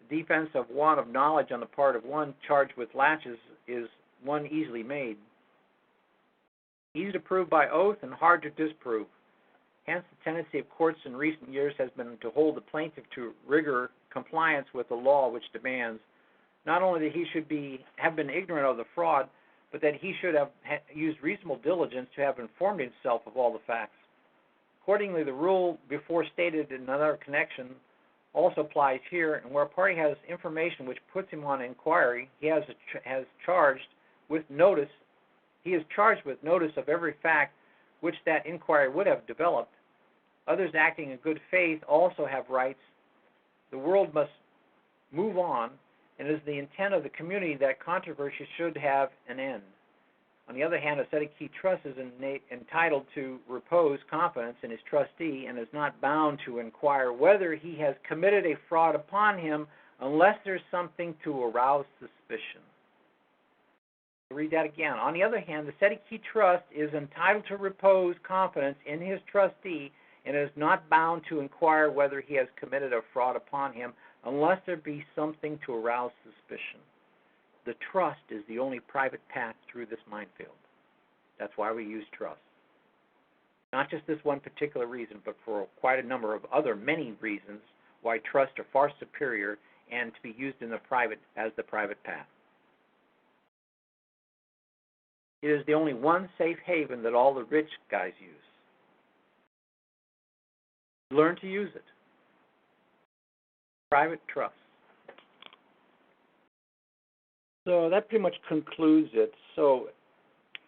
The defense of want of knowledge on the part of one charged with laches is one easily made. Easy to prove by oath and hard to disprove. Hence, the tendency of courts in recent years has been to hold the plaintiff to rigor compliance with the law, which demands not only that he should have been ignorant of the fraud, but that he should have used reasonable diligence to have informed himself of all the facts. Accordingly, the rule before stated in another connection also applies here, and where a party has information which puts him on inquiry, he is charged with notice of every fact which that inquiry would have developed. Others acting in good faith also have rights. The world must move on, and it is the intent of the community that controversy should have an end. On the other hand, a set of key trust is entitled to repose confidence in his trustee and is not bound to inquire whether he has committed a fraud upon him unless there's something to arouse suspicion. I'll read that again. On the other hand, the set of key trust is entitled to repose confidence in his trustee and is not bound to inquire whether he has committed a fraud upon him unless there be something to arouse suspicion. The trust is the only private path through this minefield. That's why we use trust. Not just this one particular reason, but for quite a number of other many reasons why trusts are far superior and to be used in the private as the private path. It is the only one safe haven that all the rich guys use. Learn to use it. Private trust. So that pretty much concludes it. So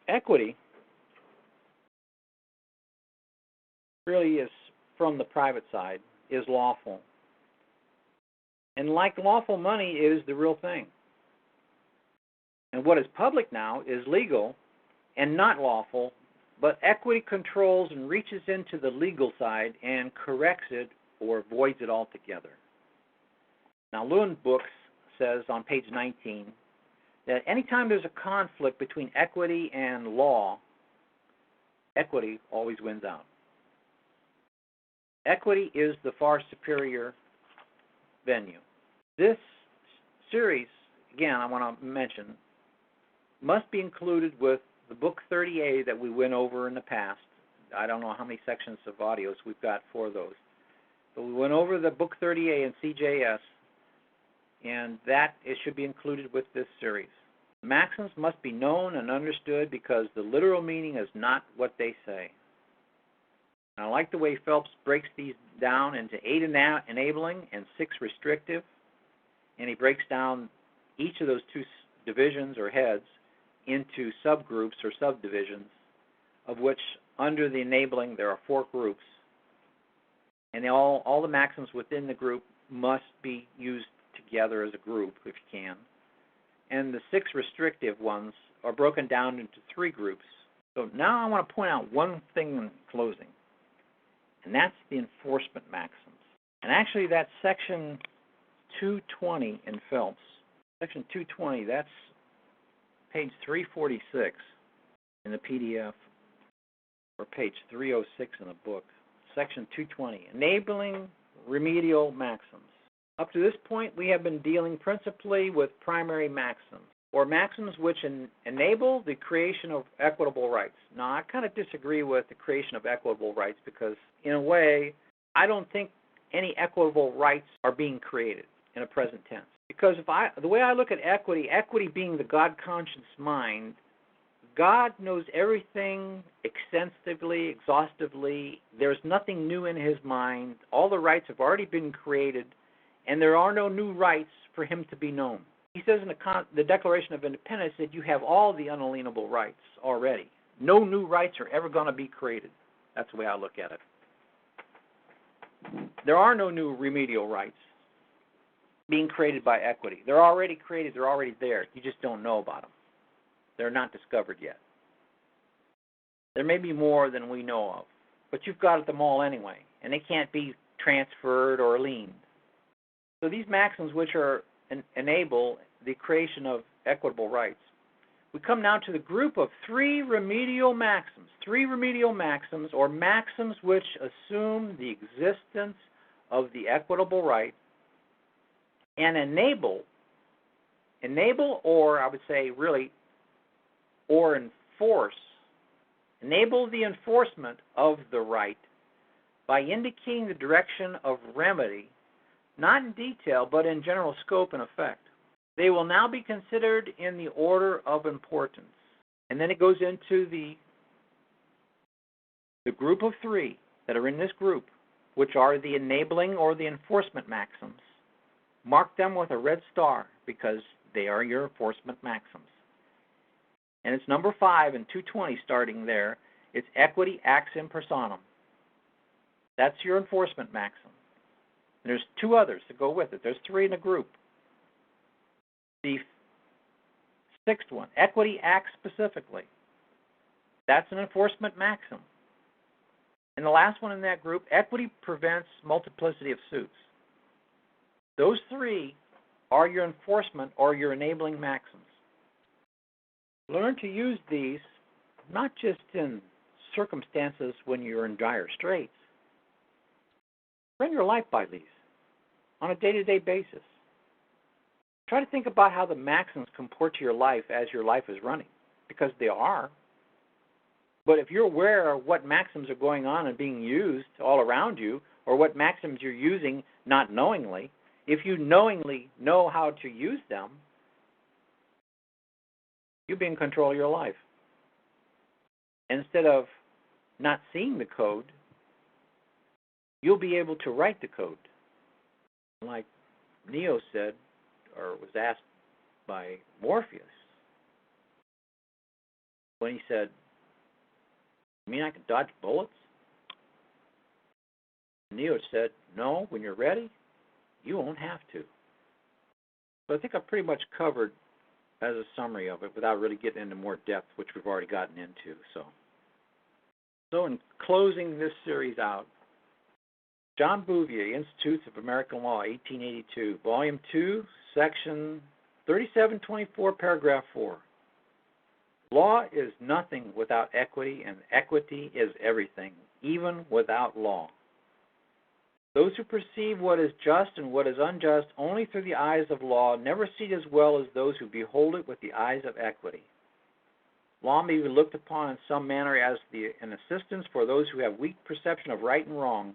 equity really is, from the private side, is lawful. And like lawful money, it is the real thing. And what is public now is legal and not lawful, but equity controls and reaches into the legal side and corrects it or avoids it altogether. Now, Lewin Books says on page 19 that anytime there's a conflict between equity and law, equity always wins out. Equity is the far superior venue. This series, again, I want to mention, must be included with the book 30A that we went over in the past. I don't know how many sections of audios we've got for those. But we went over the book 30A and CJS, and that it should be included with this series. Maxims must be known and understood because the literal meaning is not what they say. And I like the way Phelps breaks these down into 8 enabling and 6 restrictive, and he breaks down each of those 2 divisions or heads into subgroups or subdivisions, of which under the enabling there are 4 groups, and all the maxims within the group must be used together as a group if you can. And the 6 restrictive ones are broken down into 3 groups. So now I want to point out one thing in closing, and that's the enforcement maxims. And actually that's section 220 in Phelps. Section 220, that's page 346 in the PDF, or page 306 in the book. Section 220, enabling remedial maxims. Up to this point, we have been dealing principally with primary maxims, or maxims which enable the creation of equitable rights. Now, I kind of disagree with the creation of equitable rights because, in a way, I don't think any equitable rights are being created in a present tense. Because the way I look at equity, equity being the God-conscious mind, God knows everything extensively, exhaustively. There's nothing new in his mind. All the rights have already been created, and there are no new rights for him to be known. He says in the Declaration of Independence that you have all the unalienable rights already. No new rights are ever going to be created. That's the way I look at it. There are no new remedial rights being created by equity. They're already created. They're already there. You just don't know about them. They're not discovered yet. There may be more than we know of, but you've got them all anyway, and they can't be transferred or liened. So these maxims which enable the creation of equitable rights. We come now to the group of 3 remedial maxims. 3 remedial maxims, or maxims which assume the existence of the equitable right and enable, or I would say really, or enable the enforcement of the right by indicating the direction of remedy, not in detail, but in general scope and effect. They will now be considered in the order of importance. And then it goes into the group of 3 that are in this group, which are the enabling or the enforcement maxims. Mark them with a red star because they are your enforcement maxims. And it's number 5 in 220 starting there. It's equity acts in personam. That's your enforcement maxim. And there's 2 others to go with it. There's 3 in a group. The 6th one, equity acts specifically. That's an enforcement maxim. And the last one in that group, equity prevents multiplicity of suits. Those 3 are your enforcement or your enabling maxims. Learn to use these not just in circumstances when you're in dire straits. Run your life by these on a day-to-day basis. Try to think about how the maxims comport to your life as your life is running, because they are. But if you're aware of what maxims are going on and being used all around you, or what maxims you're using not knowingly, if you knowingly know how to use them, you'll be in control of your life. Instead of not seeing the code, you'll be able to write the code. Like Neo said, or was asked by Morpheus when he said, "You mean I can dodge bullets?" Neo said, "No, when you're ready, you won't have to." So I think I've pretty much covered as a summary of it without really getting into more depth, which we've already gotten into. So in closing this series out, John Bouvier, Institutes of American Law, 1882, Volume 2, Section 3724, Paragraph 4. Law is nothing without equity, and equity is everything, even without law. Those who perceive what is just and what is unjust only through the eyes of law never see it as well as those who behold it with the eyes of equity. Law may be looked upon in some manner as an assistance for those who have weak perception of right and wrong,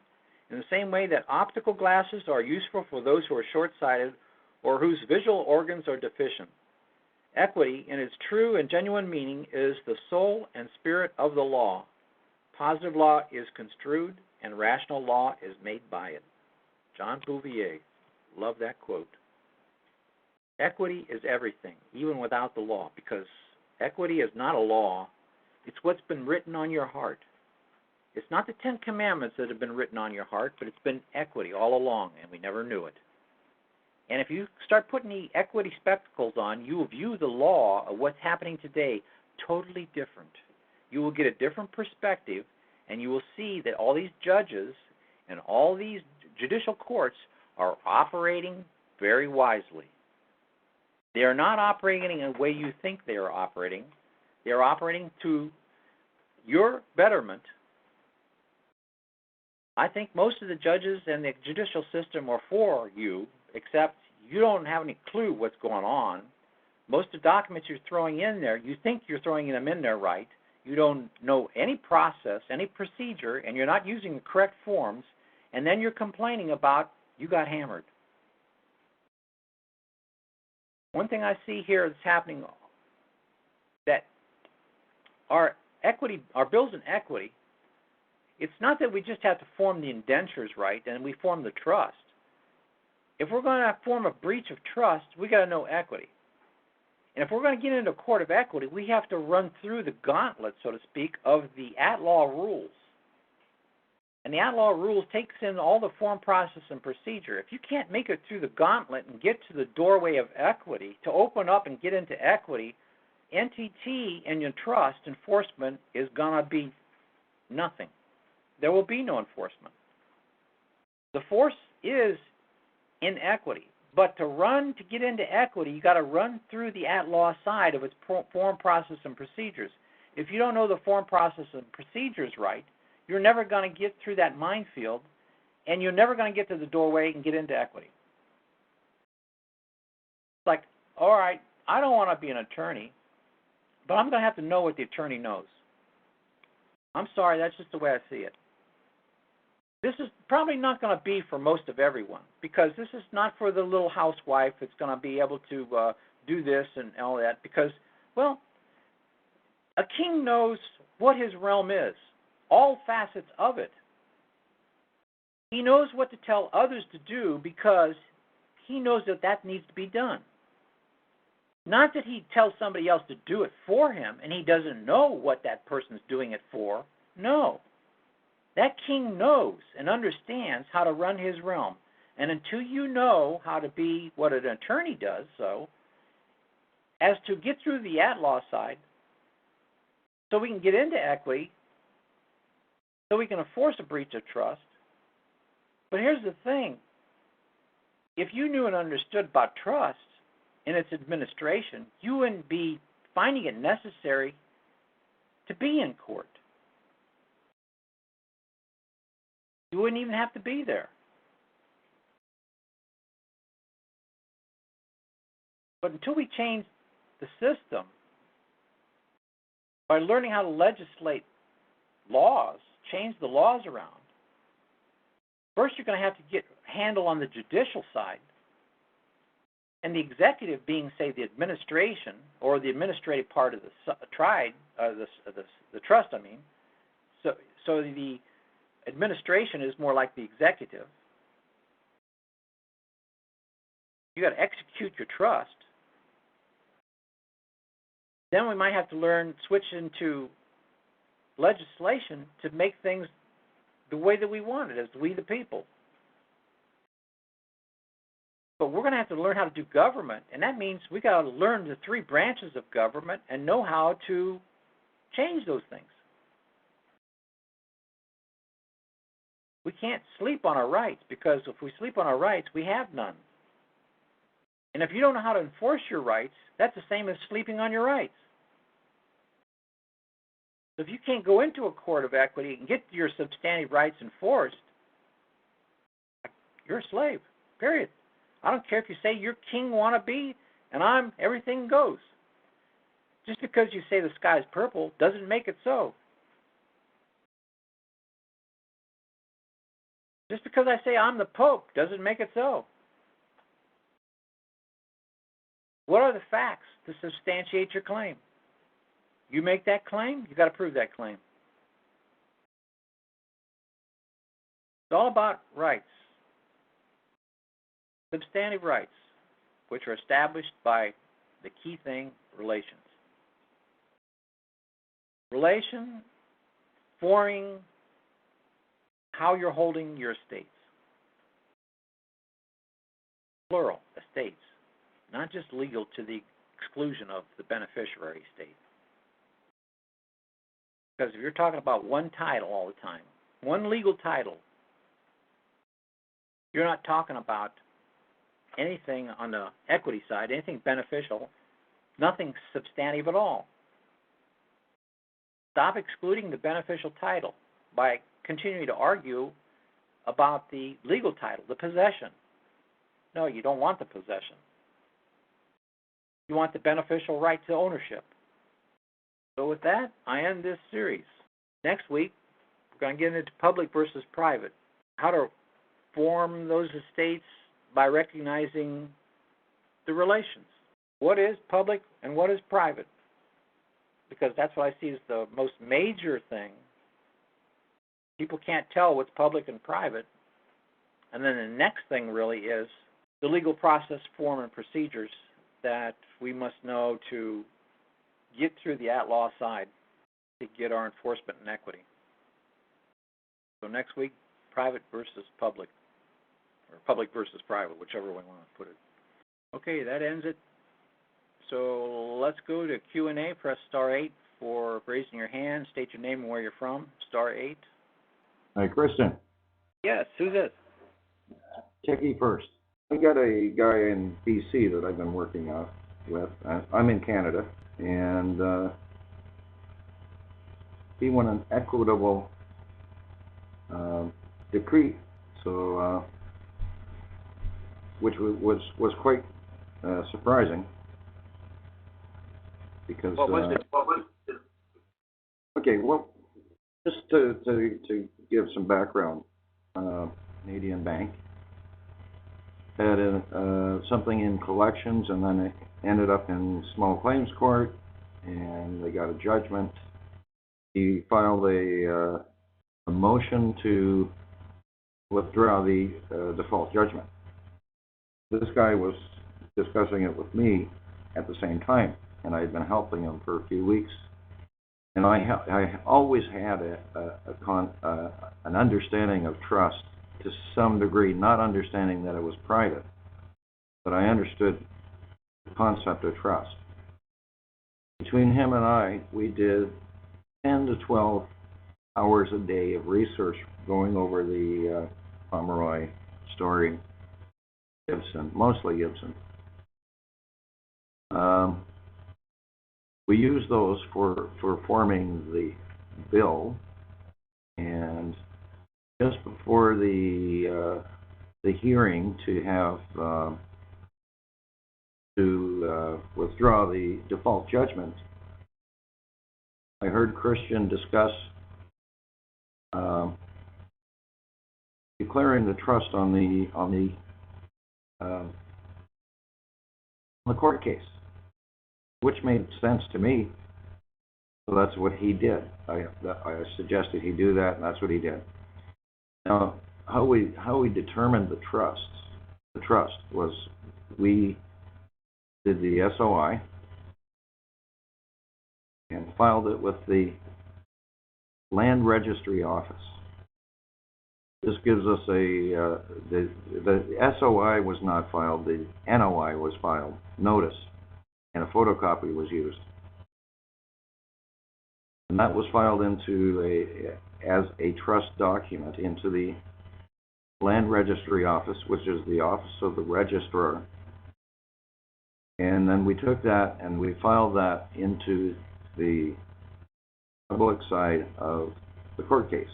in the same way that optical glasses are useful for those who are short-sighted or whose visual organs are deficient. Equity, in its true and genuine meaning, is the soul and spirit of the law. Positive law is construed, and rational law is made by it. John Bouvier. Love that quote. Equity is everything, even without the law, because equity is not a law. It's what's been written on your heart. It's not the 10 Commandments that have been written on your heart, but it's been equity all along, and we never knew it. And if you start putting the equity spectacles on, you will view the law of what's happening today totally different. You will get a different perspective, and you will see that all these judges and all these judicial courts are operating very wisely. They are not operating in a way you think they are operating. They are operating to your betterment. I think most of the judges and the judicial system are for you, except you don't have any clue what's going on. Most of the documents you're throwing in there, you think you're throwing them in there right. You don't know any process, any procedure, and you're not using the correct forms, and then you're complaining about you got hammered. One thing I see here that's happening, that our bills in equity, it's not that we just have to form the indentures right and we form the trust. If we're going to form a breach of trust, we got to know equity. And if we're going to get into a court of equity, we have to run through the gauntlet, so to speak, of the at-law rules. And the at-law rules takes in all the form, process, and procedure. If you can't make it through the gauntlet and get to the doorway of equity, to open up and get into equity, NTT and your trust enforcement is going to be nothing. There will be no enforcement. The force is in equity. But to get into equity, you got to run through the at-law side of its form, process, and procedures. If you don't know the form, process, and procedures right, you're never going to get through that minefield, and you're never going to get to the doorway and get into equity. It's like, all right, I don't want to be an attorney, but I'm going to have to know what the attorney knows. I'm sorry, that's just the way I see it. This is probably not going to be for most of everyone, because this is not for the little housewife that's going to be able to do this and all that, because, well, a king knows what his realm is, all facets of it. He knows what to tell others to do because he knows that that needs to be done. Not that he tells somebody else to do it for him and he doesn't know what that person's doing it for. No. That king knows and understands how to run his realm. And until you know how to be what an attorney does, so as to get through the at-law side, so we can get into equity, so we can enforce a breach of trust. But here's the thing. If you knew and understood about trust in its administration, you wouldn't be finding it necessary to be in court. You wouldn't even have to be there. But until we change the system by learning how to legislate laws, change the laws around, first you're going to have to get a handle on the judicial side, and the executive being, say, the administration or the administrative part of the trust. So the administration is more like the executive. You got to execute your trust. Then we might have to switch into legislation to make things the way that we want it, as we the people. But we're going to have to learn how to do government, and that means we got to learn the 3 branches of government and know how to change those things. We can't sleep on our rights, because if we sleep on our rights, we have none. And if you don't know how to enforce your rights, that's the same as sleeping on your rights. So if you can't go into a court of equity and get your substantive rights enforced, you're a slave, period. I don't care if you say you're king wannabe and everything goes. Just because you say the sky's purple doesn't make it so. Just because I say I'm the Pope doesn't make it so. What are the facts to substantiate your claim? You make that claim, you got to prove that claim. It's all about rights. Substantive rights, which are established by the key thing, relations. Relation forming how you're holding your estates. Plural, estates. Not just legal to the exclusion of the beneficiary estate. Because if you're talking about one title all the time, one legal title, you're not talking about anything on the equity side, anything beneficial, nothing substantive at all. Stop excluding the beneficial title by continuing to argue about the legal title, the possession. No, you don't want the possession. You want the beneficial right to ownership. So with that, I end this series. Next week, we're going to get into public versus private, how to form those estates by recognizing the relations. What is public and what is private? Because that's what I see as the most major thing. People can't tell what's public and private. And then the next thing really is the legal process, form, and procedures that we must know to get through the at-law side to get our enforcement and equity. So next week, private versus public, or public versus private, whichever way we want to put it. Okay, that ends it. So let's go to Q&A. Press star 8 for raising your hand. State your name and where you're from. Star 8. Hi, Kristen. Yes, who's this? Techie first. I got a guy in B.C. that I've been working with. I'm in Canada, and he won an equitable decree, so which was quite surprising, because what was it? Okay, well, just to give some background, Canadian Bank had something in collections, and then it ended up in small claims court, and they got a judgment. He filed a motion to withdraw the default judgment. This guy was discussing it with me at the same time, and I had been helping him for a few weeks. And I always had an understanding of trust to some degree, not understanding that it was private, but I understood the concept of trust. Between him and I, we did 10 to 12 hours a day of research going over the Pomeroy, Story, Gibson, mostly Gibson. We used those for forming the bill, and just before the hearing to have to withdraw the default judgment, I heard Christian discuss declaring the trust on the court case, which made sense to me. So that's what he did. I suggested he do that, and that's what he did. Now, how we determined the trust was we did the SOI, and filed it with the Land Registry Office. This gives us the SOI was not filed, the NOI was filed, notice, and a photocopy was used. And that was filed as a trust document into the Land Registry Office, which is the office of the registrar. And then we took that and we filed that into the public side of the court case.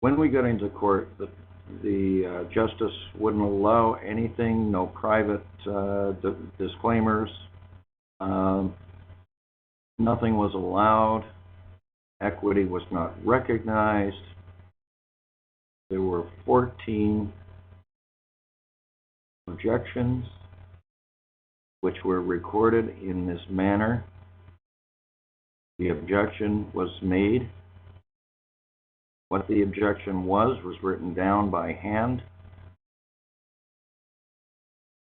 When we got into court, the justice wouldn't allow anything, no private disclaimers. Nothing was allowed. Equity was not recognized. There were 14 objections which were recorded in this manner. The objection was made. What the objection was written down by hand.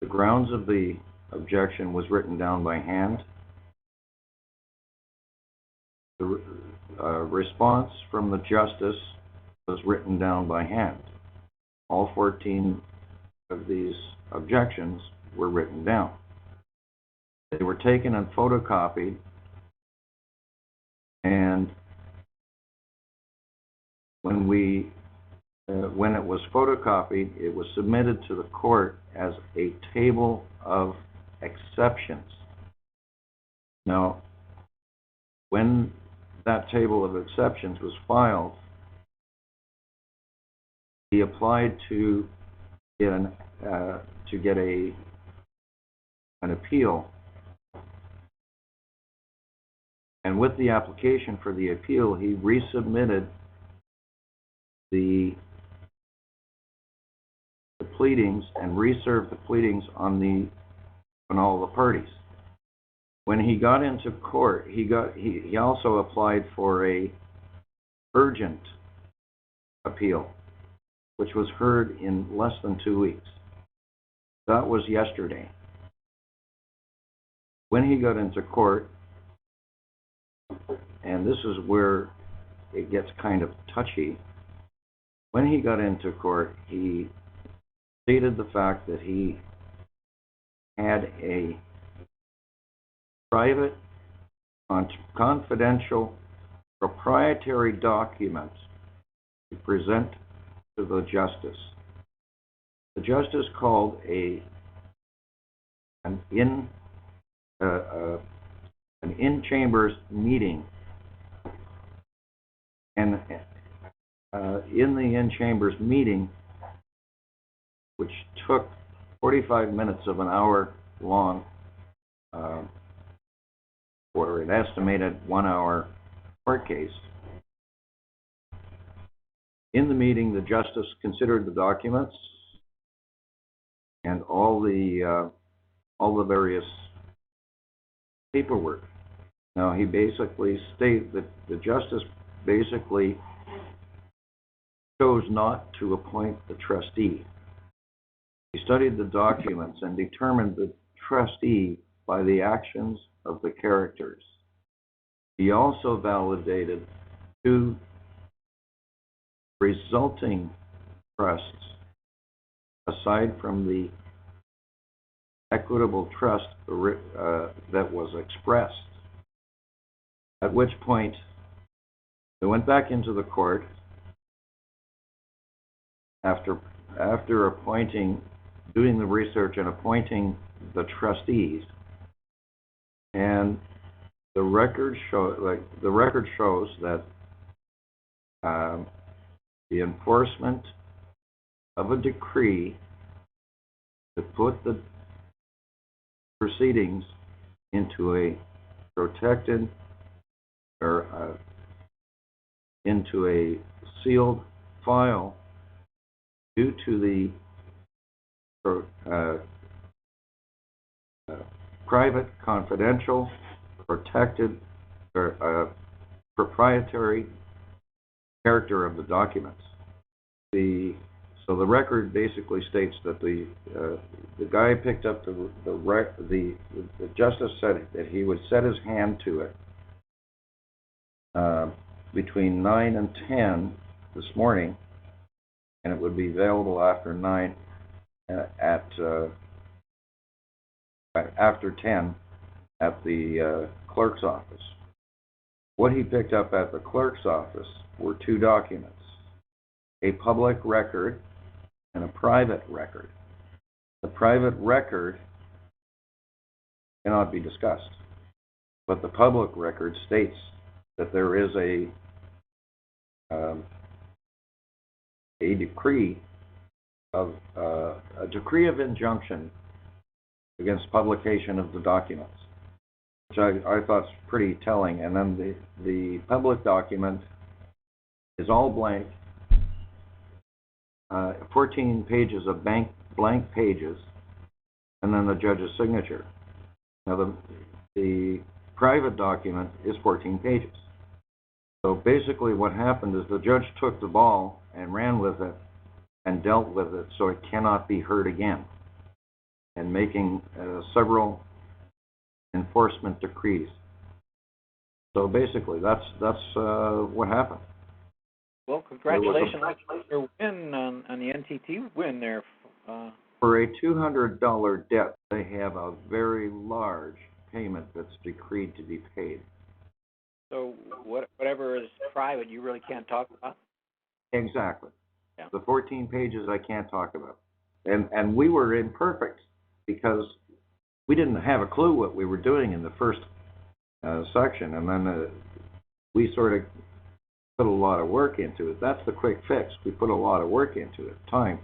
The grounds of the objection was written down by hand. The response from the justice was written down by hand. All 14 of these objections were written down. They were taken and photocopied, and when it was photocopied, it was submitted to the court as a table of exceptions. Now, when that table of exceptions was filed, he applied to get an appeal, and with the application for the appeal, he resubmitted the pleadings and reserved the pleadings on all the parties. When he got into court, he also applied for a urgent appeal, which was heard in less than 2 weeks. That was yesterday. When he got into court, and this is where it gets kind of touchy, when he got into court, he stated the fact that he had a private, confidential, proprietary document to present to the justice. The justice called an in-chambers meeting, and in the in-chambers meeting, which took 45 minutes of an hour long, for an estimated 1 hour court case. In the meeting, the justice considered the documents and all the various paperwork. Now, he basically stated that the justice basically chose not to appoint the trustee. He studied the documents and determined the trustee by the actions of the characters. He also validated 2 resulting trusts aside from the equitable trust that was expressed. At which point, they went back into the court after doing the research and appointing the trustees. And the record shows that the enforcement of a decree to put the proceedings into a protected or into a sealed file due to the private, confidential, protected, or proprietary character of the documents. So the record basically states that the guy picked up the justice said that he would set his hand to it, between 9 and 10 this morning, and it would be available after 9 after 10 at the clerk's office. What he picked up at the clerk's office were two documents, a public record and a private record. The private record cannot be discussed, but the public record states that there is a decree of injunction against publication of the documents, which I thought was pretty telling. And then the public document is all blank, 14 pages of blank pages, and then the judge's signature. Now the private document is 14 pages. So basically what happened is the judge took the ball and ran with it and dealt with it so it cannot be heard again, and making several enforcement decrees. So basically that's what happened. Well, congratulations on your win on the NTT win there. For a $200 debt, they have a very large payment that's decreed to be paid. So whatever is private, you really can't talk about? Exactly. Yeah. The 14 pages I can't talk about. And we were imperfect because we didn't have a clue what we were doing in the first section, and then we sort of put a lot of work into it. That's the quick fix. We put a lot of work into it. Time.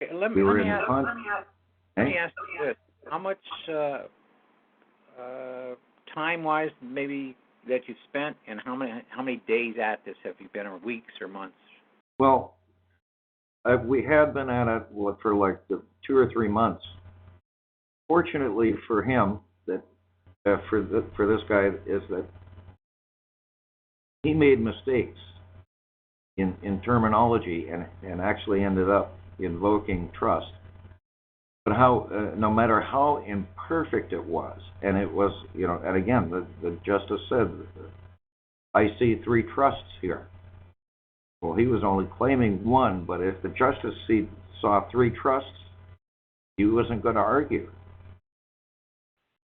Okay, let me ask you this. How much time-wise maybe that you've spent, and how many days at this have you been, or weeks or months? Well, we had been at it for like 2 or 3 months. Fortunately for him, that for this guy, is that he made mistakes in terminology and actually ended up invoking trust. But no matter how imperfect it was, and it was, and again, the justice said, I see 3 trusts here. Well, he was only claiming 1, but if the justice saw 3 trusts, he wasn't going to argue.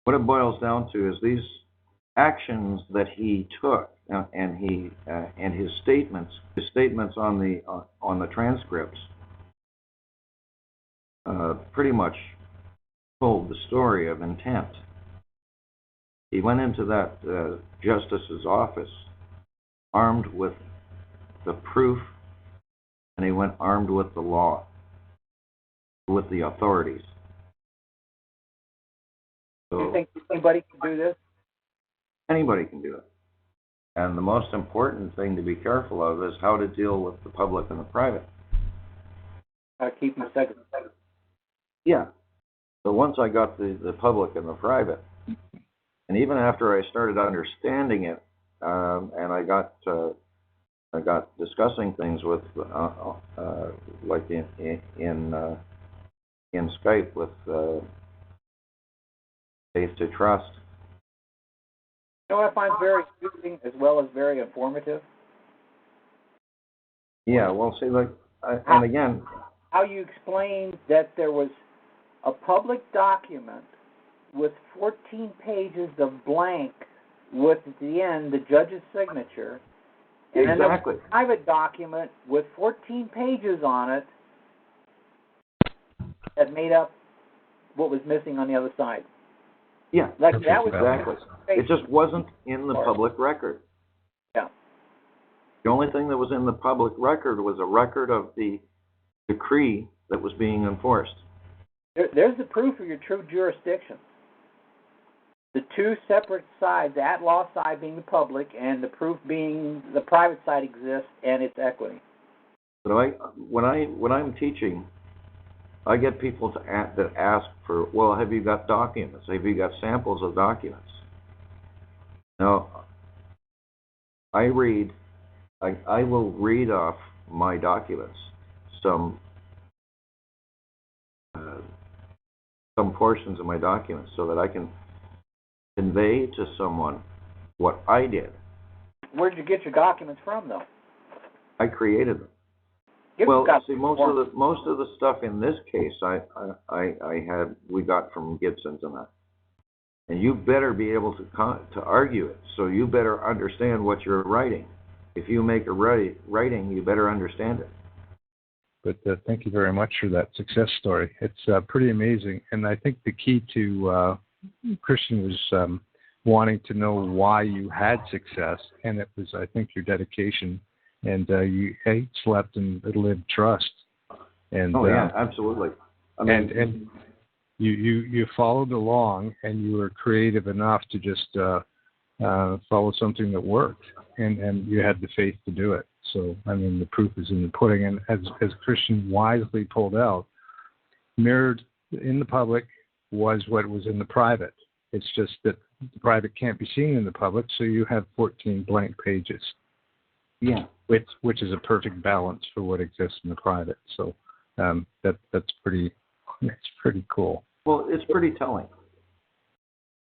What it boils down to is these actions that he took, and his statements on the transcripts, pretty much told the story of intent. He went into that justice's office armed with the proof, and he went armed with the law, with the authorities. So, do you think anybody can do this? Anybody can do it. And the most important thing to be careful of is how to deal with the public and the private. Keep them separate. Yeah. So once I got the public and the private, and even after I started understanding it, and I got discussing things with like in Skype with Faith to Trust. You know what I find very interesting as well as very informative? Yeah, well, see, and again, how you explained that there was a public document with 14 pages of blank with, at the end, the judge's signature, and then a private document with 14 pages on it that made up what was missing on the other side. Yeah, that was exactly. It just wasn't in the public record. Yeah. The only thing that was in the public record was a record of the decree that was being enforced. There's the proof of your true jurisdiction. The 2 separate sides, the at-law side being the public, and the proof being the private side exists and its equity. But when I'm teaching, I get people that ask for, well, have you got documents? Have you got samples of documents? Now, I will read off my documents, some portions of my documents, so that I can convey to someone what I did. Where did you get your documents from, though? I created them. Well, see, most of the stuff in this case, we got from Gibson's and that. And you better be able to argue it. So you better understand what you're writing. If you make a writing, you better understand it. But thank you very much for that success story. It's pretty amazing. And I think the key to Christian was wanting to know why you had success. And it was, I think, your dedication. And you ate, slept, and lived trust. And, yeah, absolutely. I mean, and you followed along, and you were creative enough to just follow something that worked. And you had the faith to do it. So, I mean, the proof is in the pudding. And as Christian wisely pulled out, mirrored in the public was what was in the private. It's just that the private can't be seen in the public, so you have 14 blank pages. Yeah. Which is a perfect balance for what exists in the private. So that's pretty cool. Well, it's pretty telling.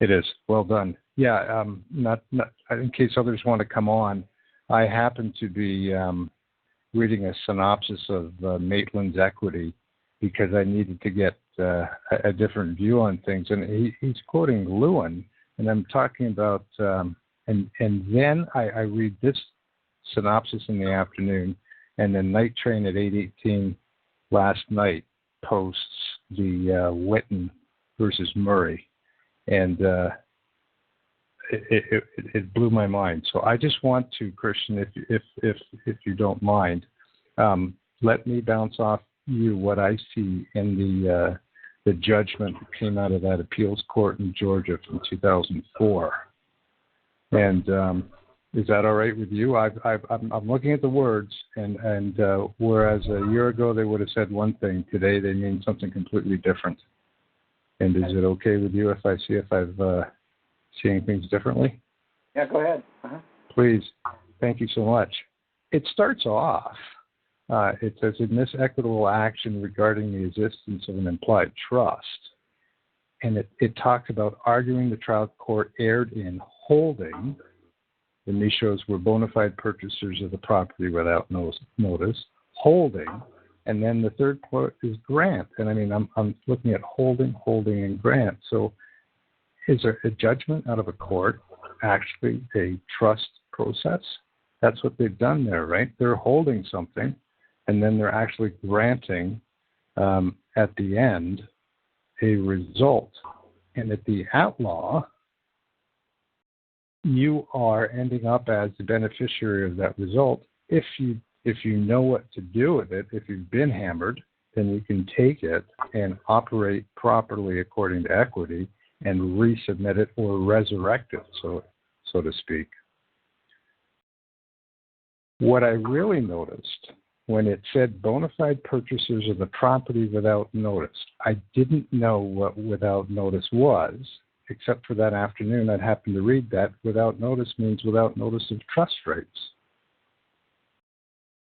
It is. Well done. Yeah. Not in case others want to come on, I happen to be reading a synopsis of Maitland's Equity because I needed to get a different view on things, and he's quoting Lewin, and I'm talking about and then I read this synopsis in the afternoon, and then Night Train at 8:18 last night posts the Witten versus Murray, and it blew my mind. So I just want to, Christian, if you don't mind, let me bounce off you what I see in the judgment that came out of that appeals court in Georgia from 2004, and is that all right with you? I'm looking at the words, and whereas a year ago they would have said one thing, today they mean something completely different. And is it okay with you if I see if I've seeing things differently? Yeah, go ahead. Uh-huh. Please. Thank you so much. It starts off, it says, in this equitable action regarding the existence of an implied trust, and it talks about arguing the trial court erred in holding the Michauds were bona fide purchasers of the property without notice, holding, and then the third part is grant. And I mean, I'm looking at holding, and grant. So is there a judgment out of a court actually a trust process? That's what they've done there, right? They're holding something, and then they're actually granting at the end a result. And at the outlaw, you are ending up as the beneficiary of that result. If you know what to do with it, if you've been hammered, then you can take it and operate properly according to equity and resubmit it or resurrect it, so to speak. What I really noticed when it said bona fide purchasers of the property without notice, I didn't know what without notice was, except for that afternoon I'd happened to read that without notice means without notice of trust rights.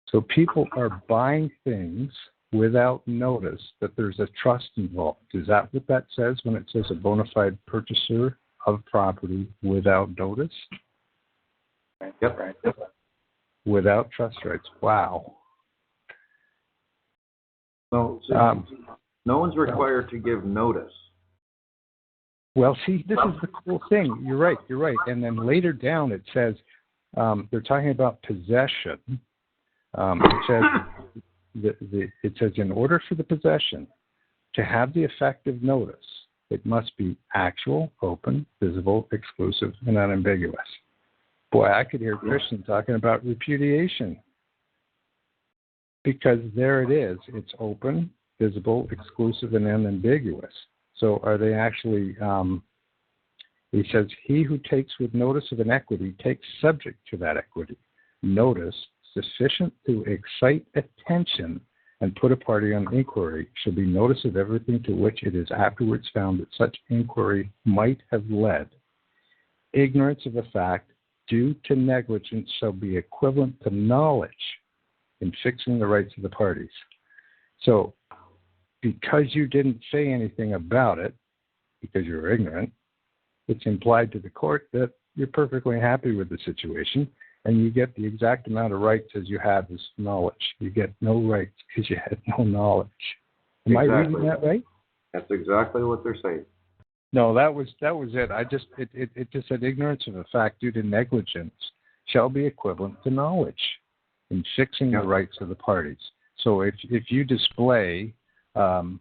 So people are buying things without notice that there's a trust involved. Is that what that says when it says a bona fide purchaser of property without notice? Yep. Right. Without trust rights. Wow. So no one's required to give notice. Well, see, this is the cool thing. You're right. And then later down it says, they're talking about possession. It says in order for the possession to have the effect of notice, it must be actual, open, visible, exclusive, and unambiguous. Boy, I could hear Christian talking about repudiation. Because there it is. It's open, visible, exclusive, and unambiguous. So are they actually, he says, he who takes with notice of an equity takes subject to that equity. Notice sufficient to excite attention and put a party on inquiry shall be notice of everything to which it is afterwards found that such inquiry might have led. Ignorance of a fact due to negligence shall be equivalent to knowledge in fixing the rights of the parties. So, because you didn't say anything about it, because you're ignorant, it's implied to the court that you're perfectly happy with the situation, and you get the exact amount of rights as you have as knowledge. You get no rights because you had no knowledge. Am I reading that right? That's exactly what they're saying. No, that was it. It just said ignorance of a fact due to negligence shall be equivalent to knowledge in fixing the rights of the parties. So if you display, it's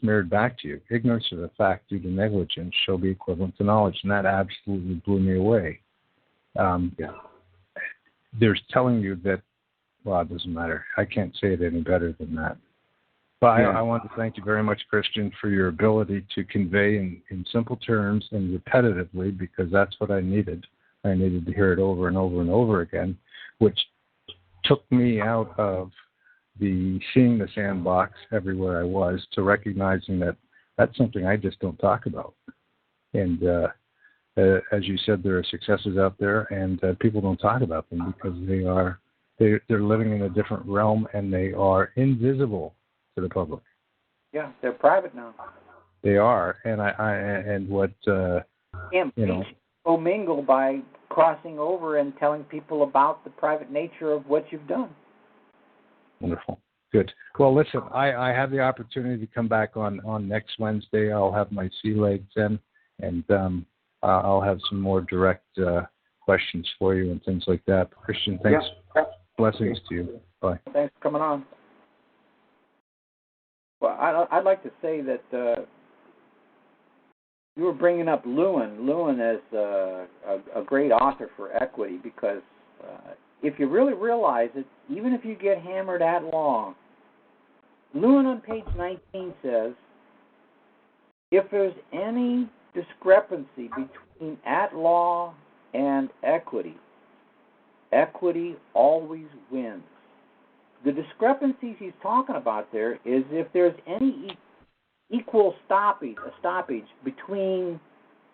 mirrored back to you. Ignorance of a fact due to negligence shall be equivalent to knowledge, and that absolutely blew me away. There's telling you that, well, it doesn't matter. I can't say it any better than that. But I want to thank you very much, Christian, for your ability to convey in simple terms and repetitively, because that's what I needed. I needed to hear it over and over and over again, which took me out of the seeing the sandbox everywhere I was to recognizing that that's something I just don't talk about. And as you said, there are successes out there, and people don't talk about them because they're living in a different realm, and they are invisible to the public. Yeah, they're private now. They are, and what commingle by crossing over and telling people about the private nature of what you've done. Wonderful. Good. Well, listen, I have the opportunity to come back on next Wednesday. I'll have my sea legs in, and I'll have some more direct questions for you and things like that. Christian, thanks. Yeah. Blessings to you. Bye. Thanks for coming on. Well, I'd like to say that you were bringing up Lewin. Lewin is a great author for equity because if you really realize it, even if you get hammered at law, Lewin on page 19 says, if there's any discrepancy between at law and equity, equity always wins. The discrepancies he's talking about there is if there's any equal stoppage between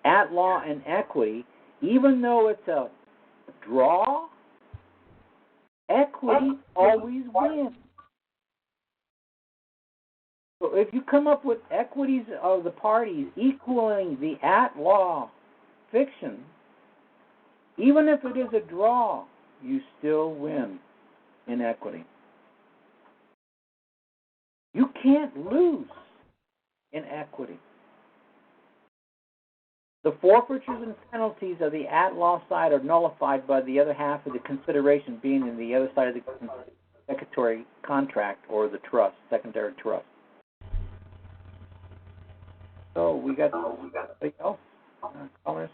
at law and equity, even though it's a draw, equity always wins. So if you come up with equities of the parties equaling the at-law fiction, even if it is a draw, you still win in equity. You can't lose in equity. The forfeitures and penalties of the at-law side are nullified by the other half of the consideration being in the other side of the secondary contract or the trust, secondary trust. So we got somebody else, callers.